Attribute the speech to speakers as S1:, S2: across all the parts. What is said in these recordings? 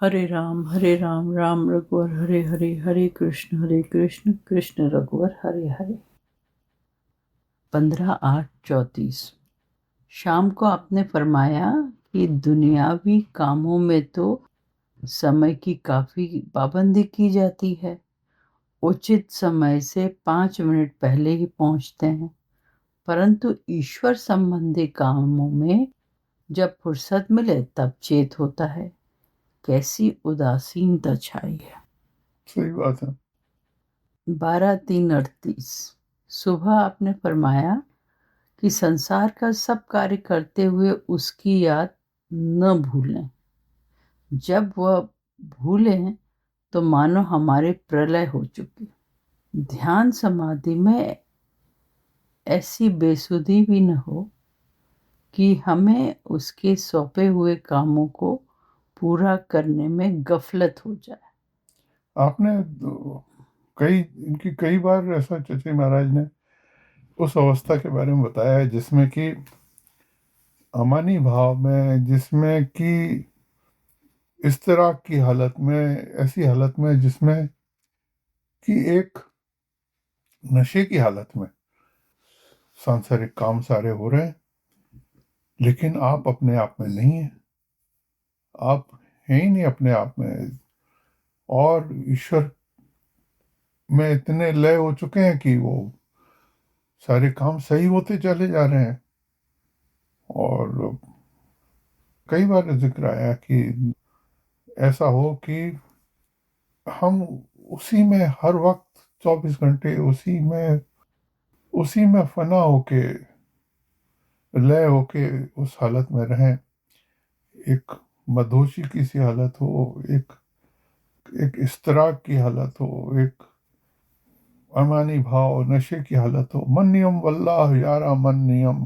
S1: हरे राम राम रघुवर हरे हरे, हरे कृष्ण कृष्ण रघुवर हरे हरे। 15/8/34। शाम को आपने फरमाया कि दुनियावी कामों में तो समय की काफी पाबंदी की जाती है, उचित समय से 5 मिनट पहले ही पहुंचते हैं, परंतु ईश्वर संबंधी कामों में जब फुर्सत मिले तब चेत होता है। कैसी उदासीनता छाई है।
S2: सही बात है।
S1: 12/3/38। सुबह आपने फरमाया कि संसार का सब कार्य करते हुए उसकी याद न भूलें। जब वह भूलें तो मानो हमारे प्रलय हो चुकी। ध्यान समाधि में ऐसी बेसुधी भी न हो कि हमें उसके सौंपे हुए कामों को पूरा करने में गफलत हो जाए।
S2: आपने इनकी कई बार ऐसा चचे महाराज ने उस अवस्था के बारे में बताया है जिसमें कि अमानी भाव में, जिसमें कि इस्तराक की हालत में, ऐसी हालत में जिसमें कि एक नशे की हालत में सांसारिक काम सारे हो रहे हैं, लेकिन आप अपने आप में नहीं हैं। आप हैं ही नहीं अपने आप में, और ईश्वर में इतने लय हो चुके हैं कि वो सारे काम सही होते चले जा रहे हैं। और कई बार जिक्र आया कि ऐसा हो कि हम उसी में हर वक्त 24 घंटे उसी में फना होके, लय होके उस हालत में रहें। एक मदहोशी की सी हालत हो, एक एक इस्तराक की हालत हो, एक अमानी भाव नशे की हालत हो। मन नियम वल्लाह यारा मन नियम,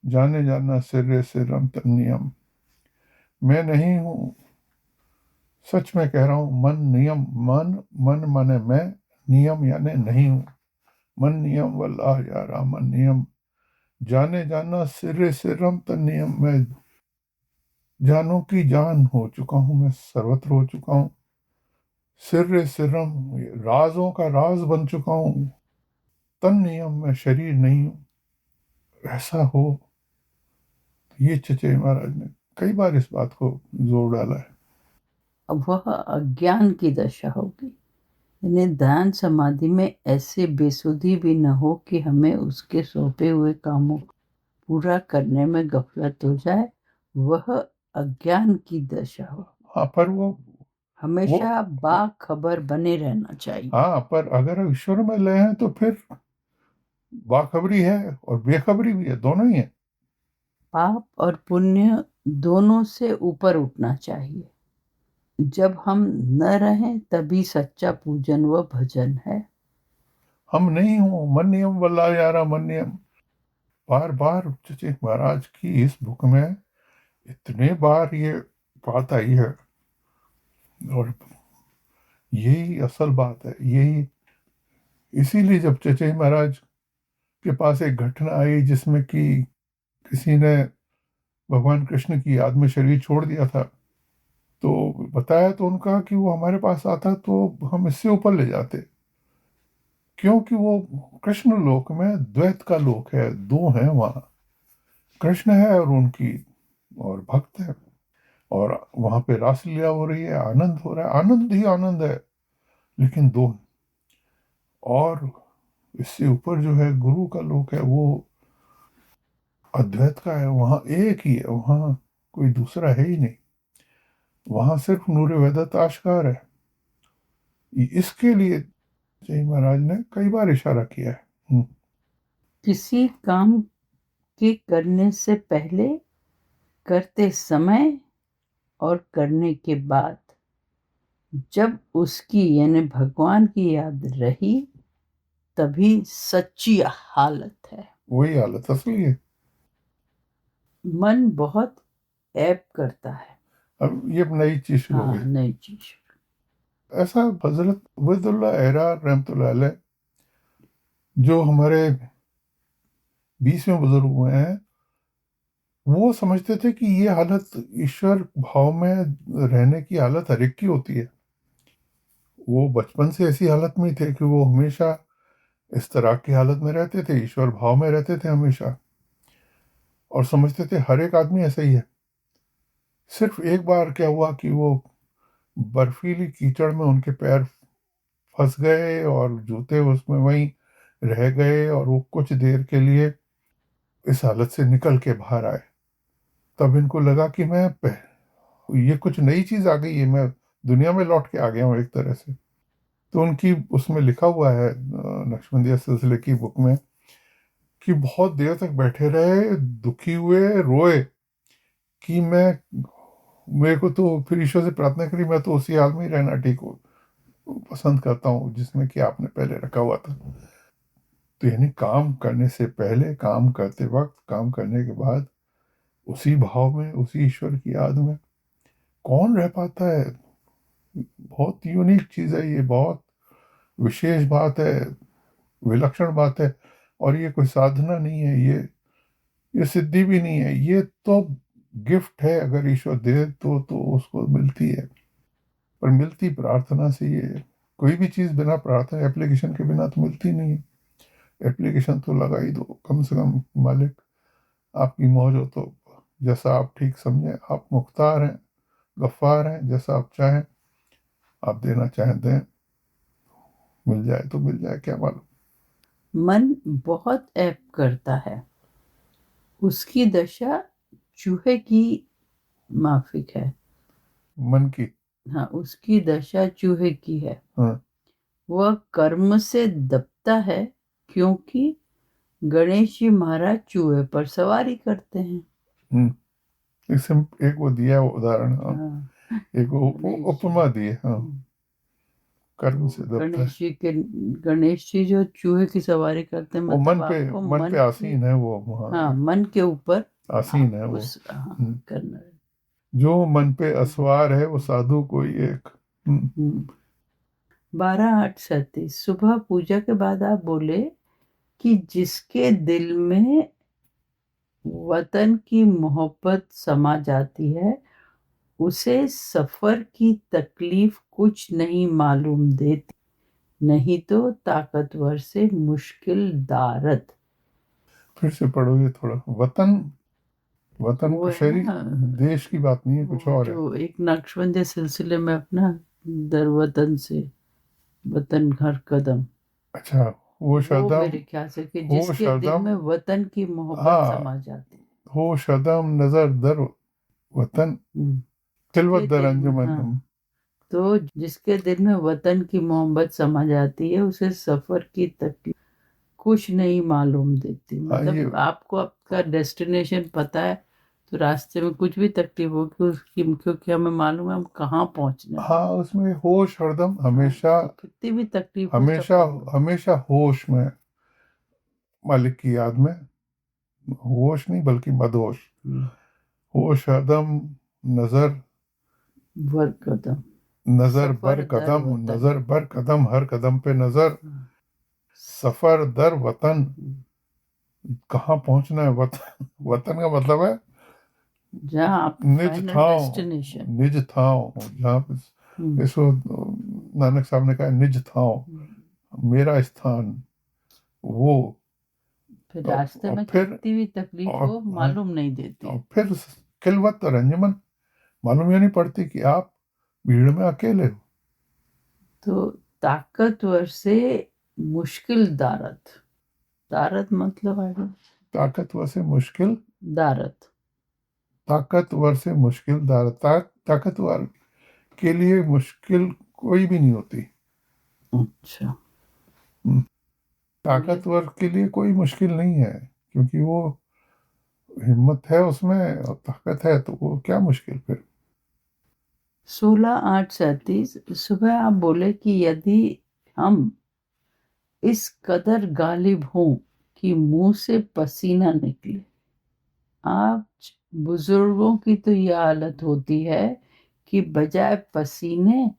S2: जाने जाना सिर्रे सिरम तन नियम। मैं नहीं हूँ, सच में कह रहा हूँ, मन नियम। मन मन माने मैं, नियम यानी नहीं हूँ। मन नियम वल्लाह यारा मन नियम, जाने जाना सिरे सिरम तन नियम। मैं जानों की जान हो चुका हूँ, मैं सर्वत्र हो चुका हूँ। सिर्रे सिरम, राजों का राज बन चुका हूँ। तन नियम, मैं शरीर नहीं हूँ। ऐसा हो, ये चचे महाराज ने कई बार इस बात को जोर डाला है।
S1: अब वह अज्ञान की दशा होगी। यानी ध्यान समाधि में ऐसे बेसुधी भी न हो कि हमें उसके सौंपे हुए कामों को पूरा करने में गफलत हो जाए। वह अज्ञान की दशा हो।
S2: हाँ, पर वो
S1: हमेशा बाखबर बने रहना चाहिए।
S2: हाँ, पर अगर ईश्वर में लय हैं तो फिर बाखबरी है और बेखबरी भी है, दोनों ही है।
S1: पाप और पुण्य दोनों से ऊपर उठना चाहिए। जब हम न रहें तभी सच्चा पूजन व भजन है।
S2: हम नहीं हूं मन नियम वल्ला यारा मन नियम। बार बार चचे महाराज की इस बुक में इतने बार ये बात आई है, और यही असल बात है। यही इसीलिए जब चचे महाराज के पास एक घटना आई जिसमें कि किसी ने भगवान कृष्ण की याद में शरीर छोड़ दिया था, तो बताया तो उनका कि वो हमारे पास आता तो हम इससे ऊपर ले जाते, क्योंकि वो कृष्ण लोक में द्वैत का लोक है, दो हैं वहाँ। कृष्ण है और उनकी और भक्त है, और वहां पे रासलीला हो रही है, आनंद हो रहा है, आनंद ही आनंद है, लेकिन दो हैं। और इससे ऊपर जो है गुरु का लोक है, वो अद्वैत का है, वहां एक ही है, वहां कोई दूसरा है ही नहीं। वहां सिर्फ नूर वेदत आश्कार है। इसके लिए जय महाराज ने कई बार इशारा किया है।
S1: किसी काम के करने से पहले, करते समय और करने के बाद जब उसकी यानी भगवान की याद रही तभी सच्ची हालत है।
S2: वही हालत असली है।
S1: मन बहुत ऐब करता है।
S2: अब ये नई चीज शुरू हो
S1: हाँ,
S2: गई।
S1: नई चीज।
S2: ऐसा हजरत उबैदुल्ला एहरा रहमतुल्लाह अलैह, जो हमारे 20वें बुजुर्ग हुए हैं, वो समझते थे कि ये हालत ईश्वर भाव में रहने की हालत हर एक की होती है। वो बचपन से ऐसी हालत में ही थे कि वो हमेशा इस तरह की हालत में रहते थे, ईश्वर भाव में रहते थे हमेशा, और समझते थे हर एक आदमी ऐसा ही है। सिर्फ एक बार क्या हुआ कि वो बर्फीली कीचड़ में उनके पैर फंस गए और जूते उसमें वहीं रह गए, और वो कुछ देर के लिए इस हालत से निकल के बाहर आए। तब इनको लगा कि ये कुछ नई चीज आ गई है, मैं दुनिया में लौट के आ गया हूँ एक तरह से। तो उनकी उसमें लिखा हुआ है नक्शबंदिया सिलसिले की बुक में कि बहुत देर तक बैठे रहे, दुखी हुए, रोए कि मेरे को तो फिर ईश्वर से प्रार्थना करी, मैं तो उसी हाल में ही रहना ठीक हो पसंद करता हूँ जिसमें कि आपने पहले रखा हुआ था। तो यानी काम करने से पहले, काम करते वक्त, काम करने के बाद उसी भाव में, उसी ईश्वर की याद में कौन रह पाता है। बहुत यूनिक चीज़ है ये, बहुत विशेष बात है, विलक्षण बात है। और ये कोई साधना नहीं है, ये सिद्धि भी नहीं है, ये तो गिफ्ट है। अगर ईश्वर दे तो उसको मिलती है, पर मिलती प्रार्थना से। ये कोई भी चीज़ बिना प्रार्थना एप्लीकेशन के बिना तो मिलती नहीं है। एप्लीकेशन तो लगा ही दो कम से कम, मालिक आपकी मौज हो तो जैसा आप ठीक समझें। आप मुख्तार हैं, गफ्फार हैं, जैसा आप चाहें, आप देना चाहें दें, मिल जाए तो मिल जाए, क्या मालूम।
S1: मन बहुत ऐब करता है, उसकी दशा चूहे की माफिक है।
S2: मन की।
S1: हाँ, उसकी दशा चूहे की है।
S2: हाँ।
S1: वह कर्म से दबता है, क्योंकि गणेश जी महाराज चूहे पर सवारी करते हैं।
S2: एक वो दिया है उदाहरण, हाँ।
S1: हाँ,
S2: एक वो
S1: गणेश जी।
S2: उपमा दी है, हाँ। कर्म से
S1: तो
S2: दबता है।
S1: गणेश जी जो चूहे की सवारी करते हैं,
S2: वो
S1: मतलब आपको
S2: मन पे
S1: मन की,
S2: आसीन है वो, हाँ।
S1: हाँ, मन के ऊपर
S2: आसीन है
S1: आपको
S2: वो।
S1: हाँ,
S2: हम्म,
S1: करना है।
S2: जो मन पे असवार है वो साधु कोई एक।
S1: 12:38 सुबह पूजा के बाद आप बोले कि जिसके दिल में वतन की मोहब्बत समा जाती है, उसे सफर की तकलीफ कुछ नहीं मालूम देती, नहीं तो ताकतवर से मुश्किल दारद।
S2: फिर से पढ़ो ये थोड़ा। वतन, वतन
S1: वो
S2: का
S1: है
S2: शरीर,
S1: ना,
S2: देश की बात नहीं है, कुछ
S1: वो
S2: और है।
S1: जो एक नक्शबंदी सिलसिले में अपना दर वतन से वतन हर कदम,
S2: अच्छा। वो
S1: वो
S2: शदम,
S1: मेरे ख्याल से कि
S2: हो
S1: जिसके दिल
S2: शदम,
S1: में वतन की मोहब्बत
S2: हाँ,
S1: समा जाती।
S2: हो शदम नजर दर वतन, खिलवत
S1: जिसके
S2: दर
S1: दिल में,
S2: अंजुमन।
S1: हाँ, तो जिसके दिल में वतन की मोहब्बत समा जाती है, उसे सफर की तकलीफ कुछ नहीं मालूम देती।
S2: हाँ ये,
S1: मतलब आपको आपका डेस्टिनेशन पता है, तो रास्ते में कुछ भी तकलीफ होगी उसकी, क्योंकि हमें मालूम है हम कहाँ पहुंचने
S2: हाँ,
S1: वाले।
S2: उसमें होश हरदम,
S1: हाँ,
S2: हमेशा,
S1: तो कितनी भी तकलीफ हो सब
S2: हमेशा,
S1: पता है।
S2: हमेशा होश में, मालिक की याद में। होश नहीं बल्कि मदहोश।
S1: हम्म,
S2: होश हरदम, नजर,
S1: वर कदम,
S2: नजर बर
S1: सफर दर
S2: कदम,
S1: वतन।
S2: नजर बर कदम, हर कदम पे नजर,
S1: हाँ,
S2: सफर दर वतन।
S1: हम्म,
S2: कहाँ पहुंचना है? वतन, वतन का मतलब है
S1: जहाँ आप
S2: निज
S1: फाइनल
S2: ठाव,
S1: डेस्टिनेशन।
S2: निज ठाव, जहाँ पे इसको नानक साहब ने कहा निज ठाव, मेरा स्थान, वो।
S1: फिर रास्ते
S2: और
S1: में
S2: फिर,
S1: कितनी भी तकलीफ
S2: और
S1: हो मालूम नहीं देती।
S2: और फिर खिलवत और अंजुमन, मालूम ही नहीं पड़ती कि आप भीड़ में अकेले हो।
S1: तो ताकतवर से मुश्किल दारद, दारद मतलब है
S2: ताकतवर से मुश्किल,
S1: दारद।
S2: ताकतवर से मुश्किल ताकतवर के लिए मुश्किल कोई भी नहीं होती।
S1: अच्छा,
S2: हम्म,
S1: ये
S2: ताकतवर के लिए कोई मुश्किल नहीं है, क्योंकि वो हिम्मत है उसमें और ताकत है, तो वो क्या मुश्किल फिर।
S1: 16:37 सुबह आप बोले कि यदि हम इस कदर गालिब हों कि मुंह से पसीना निकले। आप बुजुर्गों की तो यह हालत होती है कि बजाय पसीने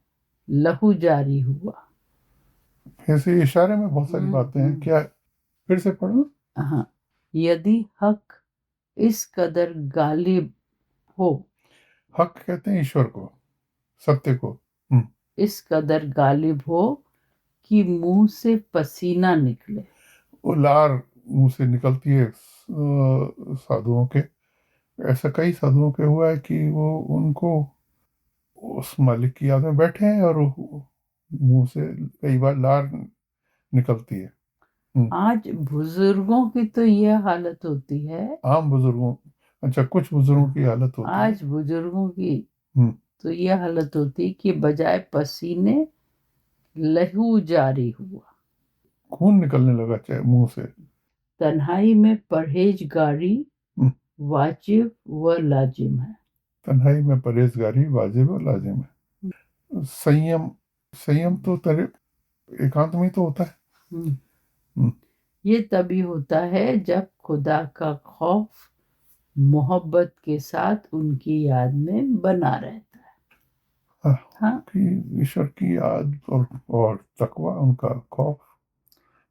S1: लहू जारी हुआ।
S2: ऐसे इशारे में बहुत सारी बातें हैं,
S1: हम्म।
S2: क्या? फिर से पढ़ो।
S1: हाँ, यदि हक इस कदर गालिब हो,
S2: हक कहते हैं ईश्वर को, सत्य को।
S1: इस कदर गालिब हो कि मुंह से पसीना निकले।
S2: वो लार मुंह से निकलती है साधुओं के। ऐसा कई साधुओं के हुआ है कि वो उनको उस मालिक की याद में बैठे हैं और मुंह से कई बार लार निकलती है।
S1: आज बुजुर्गों की तो यह हालत होती है,
S2: आम बुजुर्गों, अच्छा कुछ बुजुर्गों की हालत होती है।
S1: आज बुजुर्गों की
S2: हम्म,
S1: तो यह हालत होती कि बजाय पसीने लहू जारी हुआ।
S2: खून निकलने लगा चाहे मुंह से।
S1: तन्हाई में परहेजगारी
S2: हम्म,
S1: वाजिब व लाजिम है।
S2: तन्हाई में परहेजगारी वाजिब और लाजिम है। संयम, संयम तो तेरे एकांत में ही तो होता है।
S1: हम्म,
S2: हम्म,
S1: ये तभी होता है जब खुदा का खौफ मोहब्बत के साथ उनकी याद में बना रहता है।
S2: हाँ,
S1: हाँ,
S2: कि ईश्वर की याद और तकवा, उनका खौफ।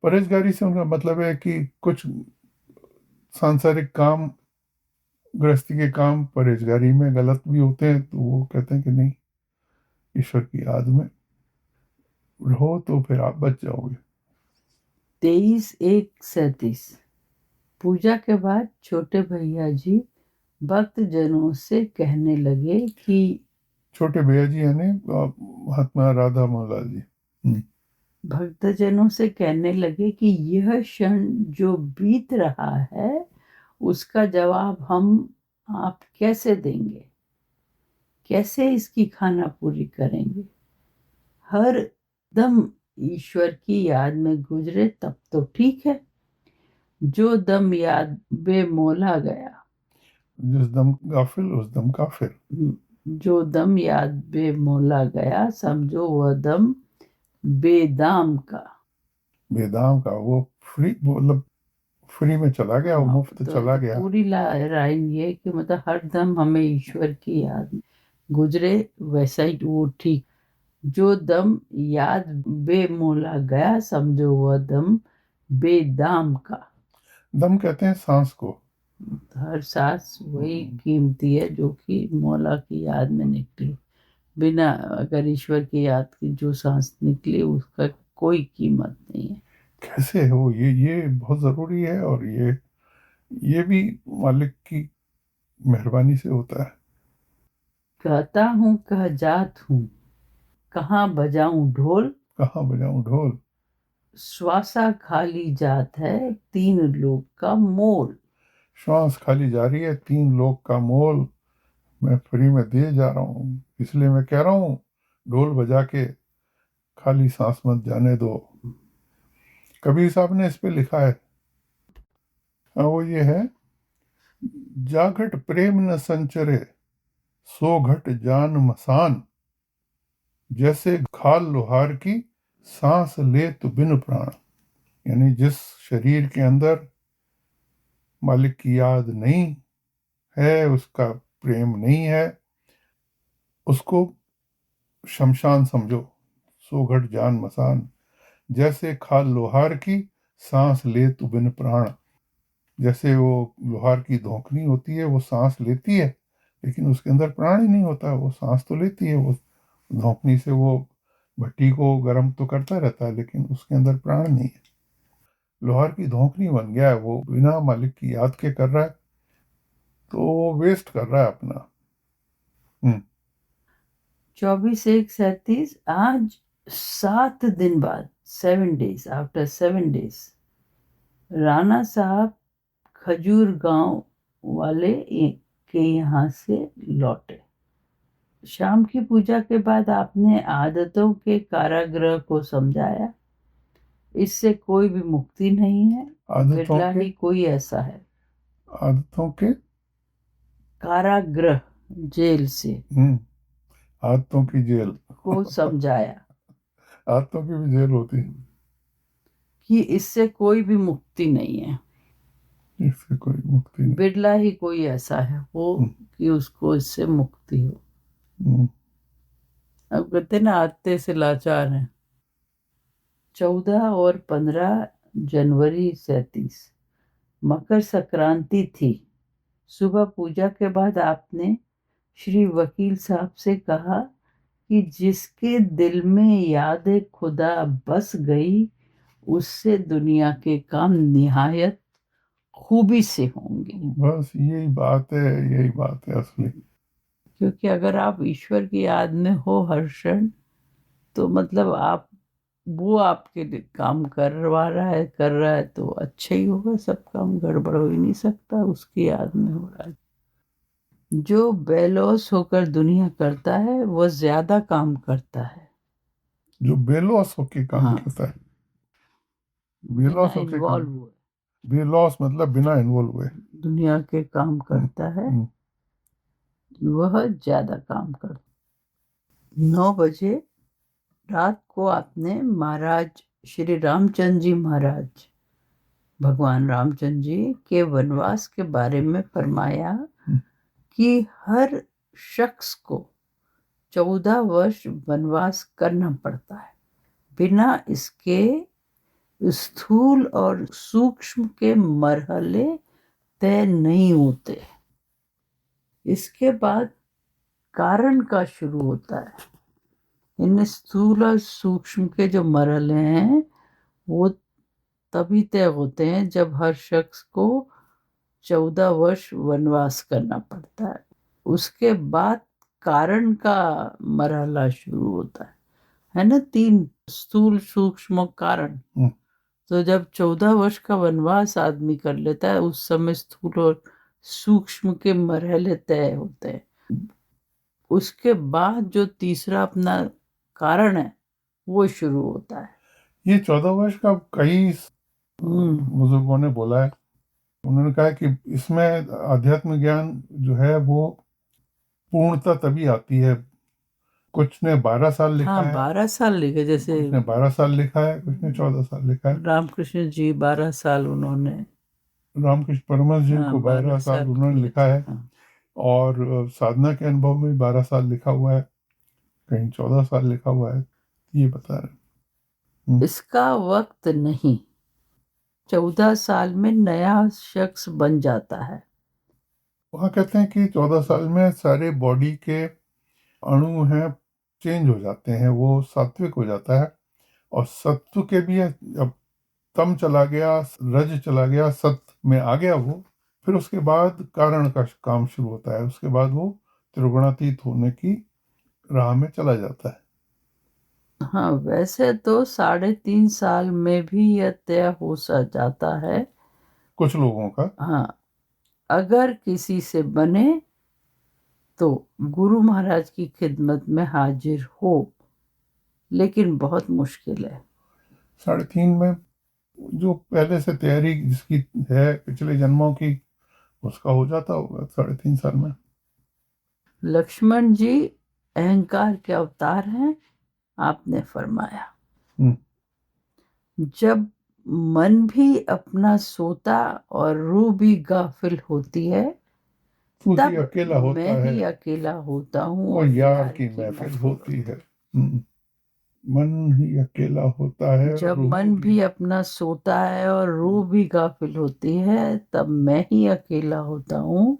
S2: परहेजगारी से उनका मतलब है कि कुछ सांसारिक काम, गृहस्थी के काम परहेजगारी में गलत भी होते हैं, तो वो कहते हैं कि नहीं, ईश्वर की याद में रहो तो फिर आप बच जाओगे।
S1: 23/1/37। पूजा के बाद छोटे भैया जी भक्त जनों से कहने लगे कि
S2: छोटे भैया जी यानी महात्मा राधा मोहनलाल जी।
S1: भक्तजनों से कहने लगे कि यह क्षण जो बीत रहा है उसका जवाब हम आप कैसे देंगे, कैसे इसकी खाना पूरी करेंगे। हर दम ईश्वर की याद में गुजरे तब तो ठीक है, जो दम याद बेमौला गया,
S2: जिस दम गाफिल उस दम काफिर।
S1: जो दम याद बेमौला गया समझो वह दम बेदाम का।
S2: बेदाम का वो फ्री, मतलब फ्री में चला गया, वो
S1: हाँ,
S2: मुफ्त चला
S1: तो
S2: गया।
S1: पूरी लाइन ये कि मतलब हर दम हमें ईश्वर की याद में गुजरे वैसा ही वो ठीक। जो दम याद बेमौला गया समझो वह दम बेदाम का।
S2: दम कहते हैं सांस को।
S1: हर सांस वही कीमती है जो कि मौला की याद में निकली। बिना अगर ईश्वर की याद की जो सांस निकली उसका कोई कीमत नहीं है।
S2: कैसे हो, ये बहुत जरूरी है, और ये भी मालिक की मेहरबानी से होता है।
S1: कहता हूँ कह जात हूँ, कहाँ बजाऊं ढोल,
S2: कहाँ बजाऊं ढोल,
S1: श्वासा खाली जात है तीन लोग का मोल।
S2: श्वास खाली जा रही है, 3 लोग का मोल मैं फ्री में दिए जा रहा हूँ, इसलिए मैं कह रहा हूँ ढोल बजा के खाली सांस मत जाने दो। कबीर साहब ने इस पे लिखा है, वो ये है, जाघट प्रेम न संचरे, सो घट जान मसान, जैसे खाल लोहार की, सांस ले तो बिन प्राण। यानी जिस शरीर के अंदर मालिक की याद नहीं है, उसका प्रेम नहीं है, उसको शमशान समझो। सो घट जान मसान, जैसे खाल लोहार की, सांस ले तो बिन प्राण। जैसे वो लोहार की धोखनी होती है, वो सांस लेती है लेकिन उसके अंदर प्राण ही नहीं होता। वो सांस तो लेती है, वो धोखनी से वो भट्टी को गर्म तो करता रहता है, लेकिन उसके अंदर प्राण नहीं है। लोहार की धोखनी बन गया है, वो बिना मालिक की याद के कर रहा है, तो वो वेस्ट कर रहा है अपना। हम्म,
S1: 24/1/37। आज 7 दिन बाद, 7 days आफ्टर 7 days, राणा साहब खजूर गांव वाले के यहाँ से लौटे। शाम की पूजा के बाद आपने आदतों के कारागृह को समझाया। इससे कोई भी मुक्ति नहीं है,
S2: आदतों
S1: बिरला
S2: के,
S1: ही कोई ऐसा है।
S2: आदतों के,
S1: कारागृह, जेल से
S2: आदतों की जेल।
S1: को समझाया
S2: आदतों की भी जेल होती है,
S1: कि इससे कोई भी मुक्ति नहीं है,
S2: इससे कोई मुक्ति नहीं।
S1: बिरला ही कोई ऐसा है वो
S2: हम्म,
S1: कि उसको इससे मुक्ति हो।
S2: हम्म,
S1: अब कहते हैं ना आते से लाचार हैं। 14 और 15 जनवरी 37, मकर संक्रांति थी। सुबह पूजा के बाद आपने श्री वकील साहब से कहा कि जिसके दिल में याद खुदा बस गई उससे दुनिया के काम निहायत खूबी से होंगे।
S2: बस यही बात है असली।
S1: क्योंकि अगर आप ईश्वर की याद में हो हर क्षण, तो मतलब आप वो आपके लिए काम कर रहा है तो अच्छा ही होगा। सब काम गड़बड़ हो ही नहीं सकता, उसकी याद में हो रहा है। जो बेलौस होकर दुनिया करता है वह ज्यादा काम करता है।
S2: जो बेलॉस होके काम
S1: हाँ,
S2: करता है,
S1: बिना
S2: बेलॉस होके काम,
S1: इन्वॉल्व हुए
S2: बेलॉस मतलब बिना इन्वॉल्व हुए।
S1: दुनिया के काम
S2: हम्म,
S1: करता है,
S2: हम्म,
S1: वह ज्यादा काम करता। 9 बजे रात को आपने महाराज श्री रामचंद्र जी महाराज, भगवान रामचंद्र जी के वनवास के बारे में फरमाया
S2: हम्म।
S1: कि हर शख्स को 14 वर्ष वनवास करना पड़ता है। बिना इसके स्थूल और सूक्ष्म के मरहले तय नहीं होते। इसके बाद कारण का शुरू होता है। इन स्थूल और सूक्ष्म के जो मरहले हैं वो तभी तय होते हैं जब हर शख्स को 14 वर्ष वनवास करना पड़ता है। उसके बाद कारण का मरहला शुरू होता है ना, 3 स्थूल सूक्ष्म और कारण।
S2: हम्म।
S1: तो जब 14 वर्ष का वनवास आदमी कर लेता है उस समय स्थूल और सूक्ष्म के मरहले तय होते हैं। उसके बाद जो तीसरा अपना कारण है वो शुरू होता है।
S2: ये 14 वर्ष का कई
S1: हम्म।
S2: बुजुर्गों ने बोला है। उन्होंने कहा कि इसमें आध्यात्म ज्ञान जो है वो पूर्णता तभी आती है। कुछ ने 12 साल लिखा
S1: हाँ,
S2: है,
S1: 12 साल लिखे, जैसे
S2: कुछ ने 12 साल लिखा है, कुछ ने 14 साल लिखा है।
S1: रामकृष्ण जी 12 साल उन्होंने,
S2: रामकृष्ण परमहंस जी
S1: हाँ,
S2: को 12 साल
S1: 12 साल
S2: उन्होंने
S1: किए
S2: लिखा
S1: थे।
S2: है।
S1: हाँ।
S2: और साधना के अनुभव में 12 साल लिखा हुआ है, कहीं 14 साल लिखा हुआ है। ये बता रहे हैं।
S1: इसका वक्त नहीं, 14 साल में नया शख्स बन जाता है।
S2: वहाँ कहते हैं कि 14 साल में सारे बॉडी के अणु हैं चेंज हो जाते हैं, वो सात्विक हो जाता है। और सत्व के भी अब तम चला गया, रज चला गया, सत्व में आ गया वो। फिर उसके बाद कारण का काम शुरू होता है, उसके बाद वो त्रिगुणातीत होने की राह में चला जाता है।
S1: हाँ, वैसे तो 3.5 साल में भी यह तय हो सा जाता है।
S2: कुछ लोगों का।
S1: हाँ, अगर किसी से बने तो गुरु महाराज की खिदमत में हाजिर हो, लेकिन बहुत मुश्किल है।
S2: 3.5 में जो पहले से तैयारी जिसकी है पिछले जन्मों की, उसका हो जाता होगा 3.5 साल में।
S1: लक्ष्मण जी अहंकार के अवतार हैं, आपने फरमाया।
S2: हम्म।
S1: जब मन भी अपना सोता और रूह भी गाफिल होती है,
S2: खुद ही
S1: तब
S2: अकेला
S1: मैं
S2: होता है
S1: ही अकेला होता हूँ
S2: और
S1: और
S2: यार
S1: यार
S2: की
S1: की
S2: महफिल
S1: महफिल
S2: होती
S1: होती
S2: है। मन ही अकेला होता है,
S1: है। जब
S2: रूह
S1: मन
S2: भी।
S1: भी अपना सोता है और रूह भी गाफिल होती है, तब मैं ही अकेला होता हूँ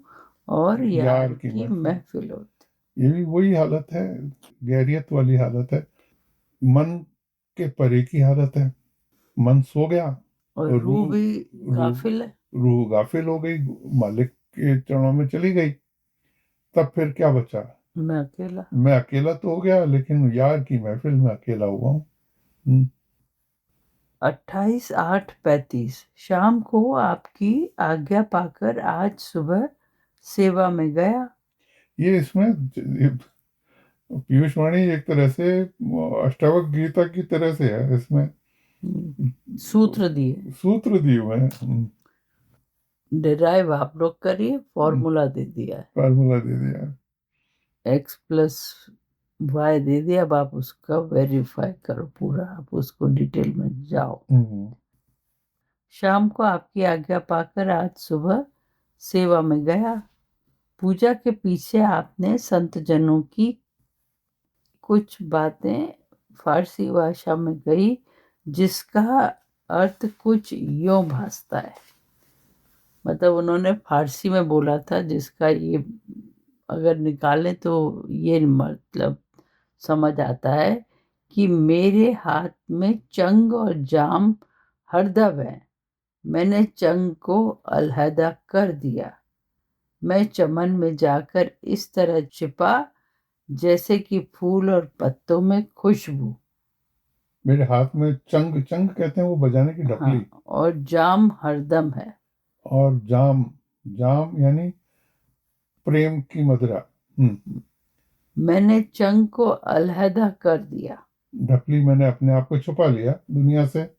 S1: और यार
S2: यार की
S1: की
S2: महफिल।
S1: महफिल होती।
S2: ये भी वही हालत है, गैरियत वाली हालत है। मन के परे की हालत है। मन सो गया
S1: और
S2: और
S1: रूह
S2: रूह
S1: भी
S2: रूह
S1: गाफिल है।
S2: रूह गाफिल हो गई, मालिक के चरणों में चली गई। तब फिर क्या बचा?
S1: मैं अकेला।
S2: मैं अकेला तो हो गया, लेकिन यार की महफिल में अकेला हुआ हूँ।
S1: 28/8/35 शाम को आपकी आज्ञा पाकर आज सुबह सेवा में गया।
S2: ये इसमें पीयूष वाणी एक तरह से अष्टावक्र गीता की तरह से है। इसमें
S1: सूत्र दिए,
S2: सूत्र दिए हुए हैं।
S1: डिराइव आप लोग करिए, फॉर्मूला दे दिया है।
S2: फार्मूला दे दिया।
S1: x+y दे दिया, अब आप उसका वेरीफाई करो पूरा, आप उसको डिटेल में जाओ। शाम को आपकी आज्ञा पाकर आज सुबह सेवा में गया। पूजा के पीछे आपने संत जनों की कुछ बातें फारसी भाषा में कही, जिसका अर्थ कुछ यों भासता है। मतलब उन्होंने फारसी में बोला था, जिसका ये अगर निकालें तो ये मतलब समझ आता है कि मेरे हाथ में चंग और जाम हरदम है, मैंने चंग को अलहदा कर दिया, मैं चमन में जाकर इस तरह छिपा जैसे कि फूल और पत्तों में खुशबू।
S2: मेरे हाथ में चंग, चंग कहते हैं वो बजाने की ढपली।
S1: हाँ, और जाम हरदम है।
S2: और जाम, जाम यानी प्रेम की मदिरा।
S1: मैंने चंग को अलहदा कर दिया,
S2: ढपली, मैंने अपने आप को छुपा लिया दुनिया से।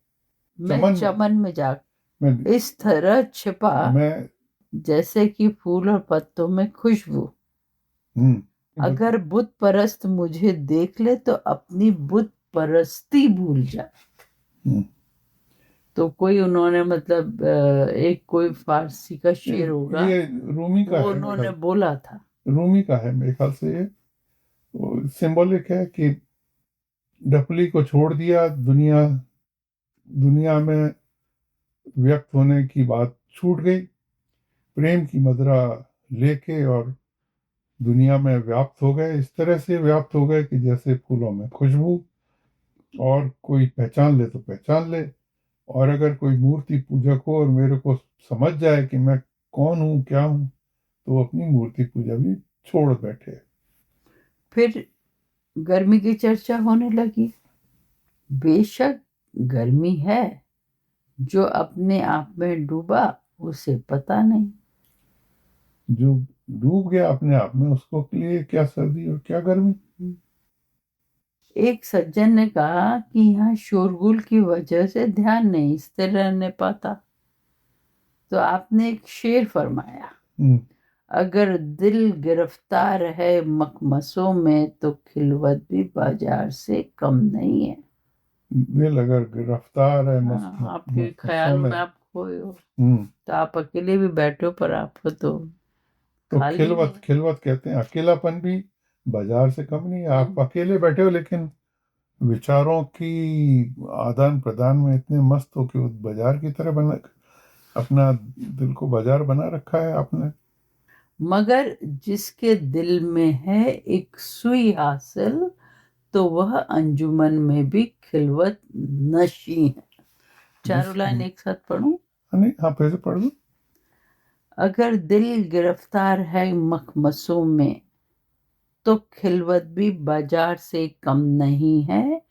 S1: मैं
S2: चमन में,
S1: चमन में जा
S2: मैं
S1: इस तरह छिपा
S2: मैं
S1: जैसे कि फूल और पत्तों में खुशबू। अगर बुत परस्त मुझे देख ले तो अपनी बुत परस्ती भूल जाए।
S2: हम्म,
S1: तो कोई उन्होंने मतलब एक कोई फारसी का शेर होगा,
S2: ये रूमी का
S1: वो
S2: है मेरे
S1: उन्होंने
S2: ख्याल,
S1: बोला था।
S2: रूमी का है मेरे ख्याल से। ये सिंबॉलिक है कि ढपली को छोड़ दिया, दुनिया, दुनिया में व्यक्त होने की बात छूट गई, प्रेम की मदिरा लेके और दुनिया में व्याप्त हो गए। इस तरह से व्याप्त हो गए कि जैसे फूलों में खुशबू, और कोई पहचान ले तो पहचान ले, और अगर कोई मूर्ति पूजक हो और मेरे को समझ जाए कि मैं कौन हूँ, क्या हूँ, तो वो अपनी मूर्ति पूजा भी छोड़ बैठे।
S1: फिर गर्मी की चर्चा होने लगी। बेशक गर्मी है, जो अपने आप में डूबा उसे पता नहीं।
S2: जो डूब गया अपने आप में, उसको के लिए क्या सर्दी और क्या गर्मी।
S1: एक सज्जन ने कहा कि यहाँ शोरगुल की वजह से ध्यान नहीं स्थिर रहने पाता। तो आपने एक शेर फरमाया,
S2: हम्म,
S1: अगर दिल गिरफ्तार है मखमसों में तो खिलवत भी बाजार से कम नहीं है।
S2: दिल अगर गिरफ्तार है
S1: हाँ, आपके
S2: मस्सों
S1: ख्यालों
S2: में।
S1: में आप खोए हो,
S2: हम्म,
S1: तो आप अकेले भी बैठे हो, पर आपको तो
S2: तो
S1: खाली
S2: खिलवत,
S1: है।
S2: खिलवत कहते हैं अकेलापन भी बाजार से कम नहीं है। आप अकेले बैठे हो लेकिन विचारों की आदान प्रदान में इतने मस्त हो कि वो बाजार की तरह बना, अपना दिल को बाजार बना रखा है आपने।
S1: मगर जिसके दिल में है एक सुई हासिल, तो वह अंजुमन में भी खिलवत नशी है। चारों
S2: जिस
S1: लाइन एक साथ पढ़ूं।
S2: नहीं, हाँ, फिर से पढ़ दो।
S1: अगर दिल गिरफ्तार है मखमसों में तो खिलवत भी बाजार से कम नहीं है,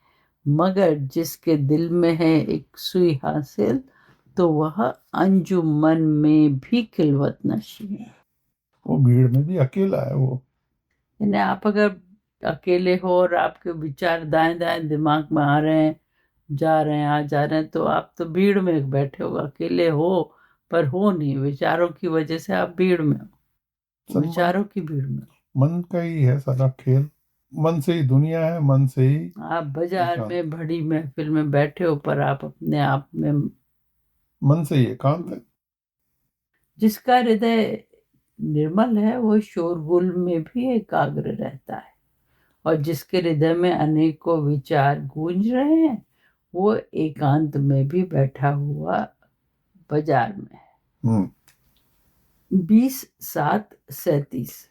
S1: मगर जिसके दिल में है एक सुई हासिल, तो वह अंजुमन में भी खिलवत नशी है।
S2: वो भीड़ में भी अकेला है वो।
S1: यानी आप अगर अकेले हो और आपके विचार दाएं दाएं दिमाग में आ रहे हैं, जा रहे हैं, आ जा रहे हैं, तो आप तो भीड़ में बैठे हो, अकेले हो पर हो नहीं, विचारों की वजह से आप भीड़ में हो,
S2: सब मन,
S1: विचारों की भीड़ में हो।
S2: मन का ही है सारा खेल। मन से ही दुनिया है, मन से ही
S1: आप बाजार
S2: एकांत,
S1: में बड़ी महफिल में बैठे हो, पर आप अपने आप में।
S2: मन से ही एकांत है।
S1: जिसका हृदय निर्मल है वो शोरगुल में भी एकाग्र रहता है, और जिसके हृदय में अनेकों विचार गूंज रहे हैं वो एकांत में भी बैठा हुआ बाजार में है।
S2: हम्म
S1: 20/7/37।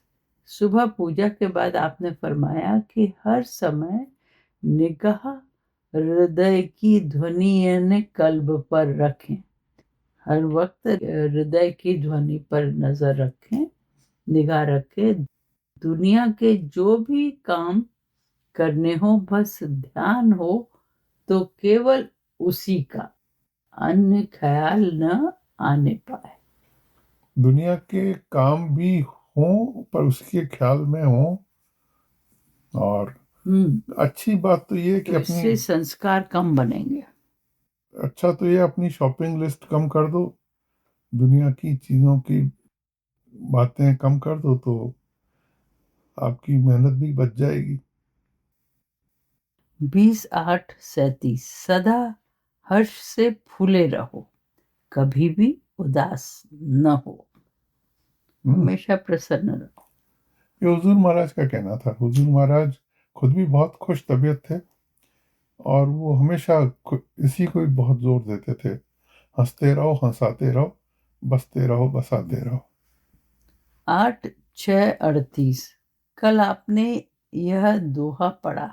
S1: सुबह पूजा के बाद आपने फरमाया कि हर समय निगाह हृदय की ध्वनि यानी कल्ब पर रखें। हर वक्त हृदय की ध्वनि पर नजर रखें, निगाह रखें। दुनिया के जो भी काम करने हो बस ध्यान हो तो केवल उसी का, अन्य ख्याल न आने पाए।
S2: दुनिया के काम भी हों पर उसके ख्याल में हों। और
S1: हम्म
S2: अच्छी बात तो ये है कि
S1: तो
S2: अपनी,
S1: इससे संस्कार कम बनेंगे।
S2: अच्छा तो ये अपनी शॉपिंग लिस्ट कम कर दो, दुनिया की चीज़ों की बातें कम कर दो, तो आपकी मेहनत भी बच जाएगी।
S1: 20/8/37। सदा हर्ष से फूले रहो, कभी भी उदास न हो,
S2: हम्म,
S1: हमेशा प्रसन्न रहो।
S2: ये हुजूर महाराज का कहना था। हुजूर महाराज खुद भी बहुत खुश तबीयत थे, और वो हमेशा इसी को ही बहुत जोर देते थे, हंसते रहो, हंसाते रहो, बसते रहो, बसाते रहो।
S1: 8/6/38। कल आपने यह दोहा पढ़ा,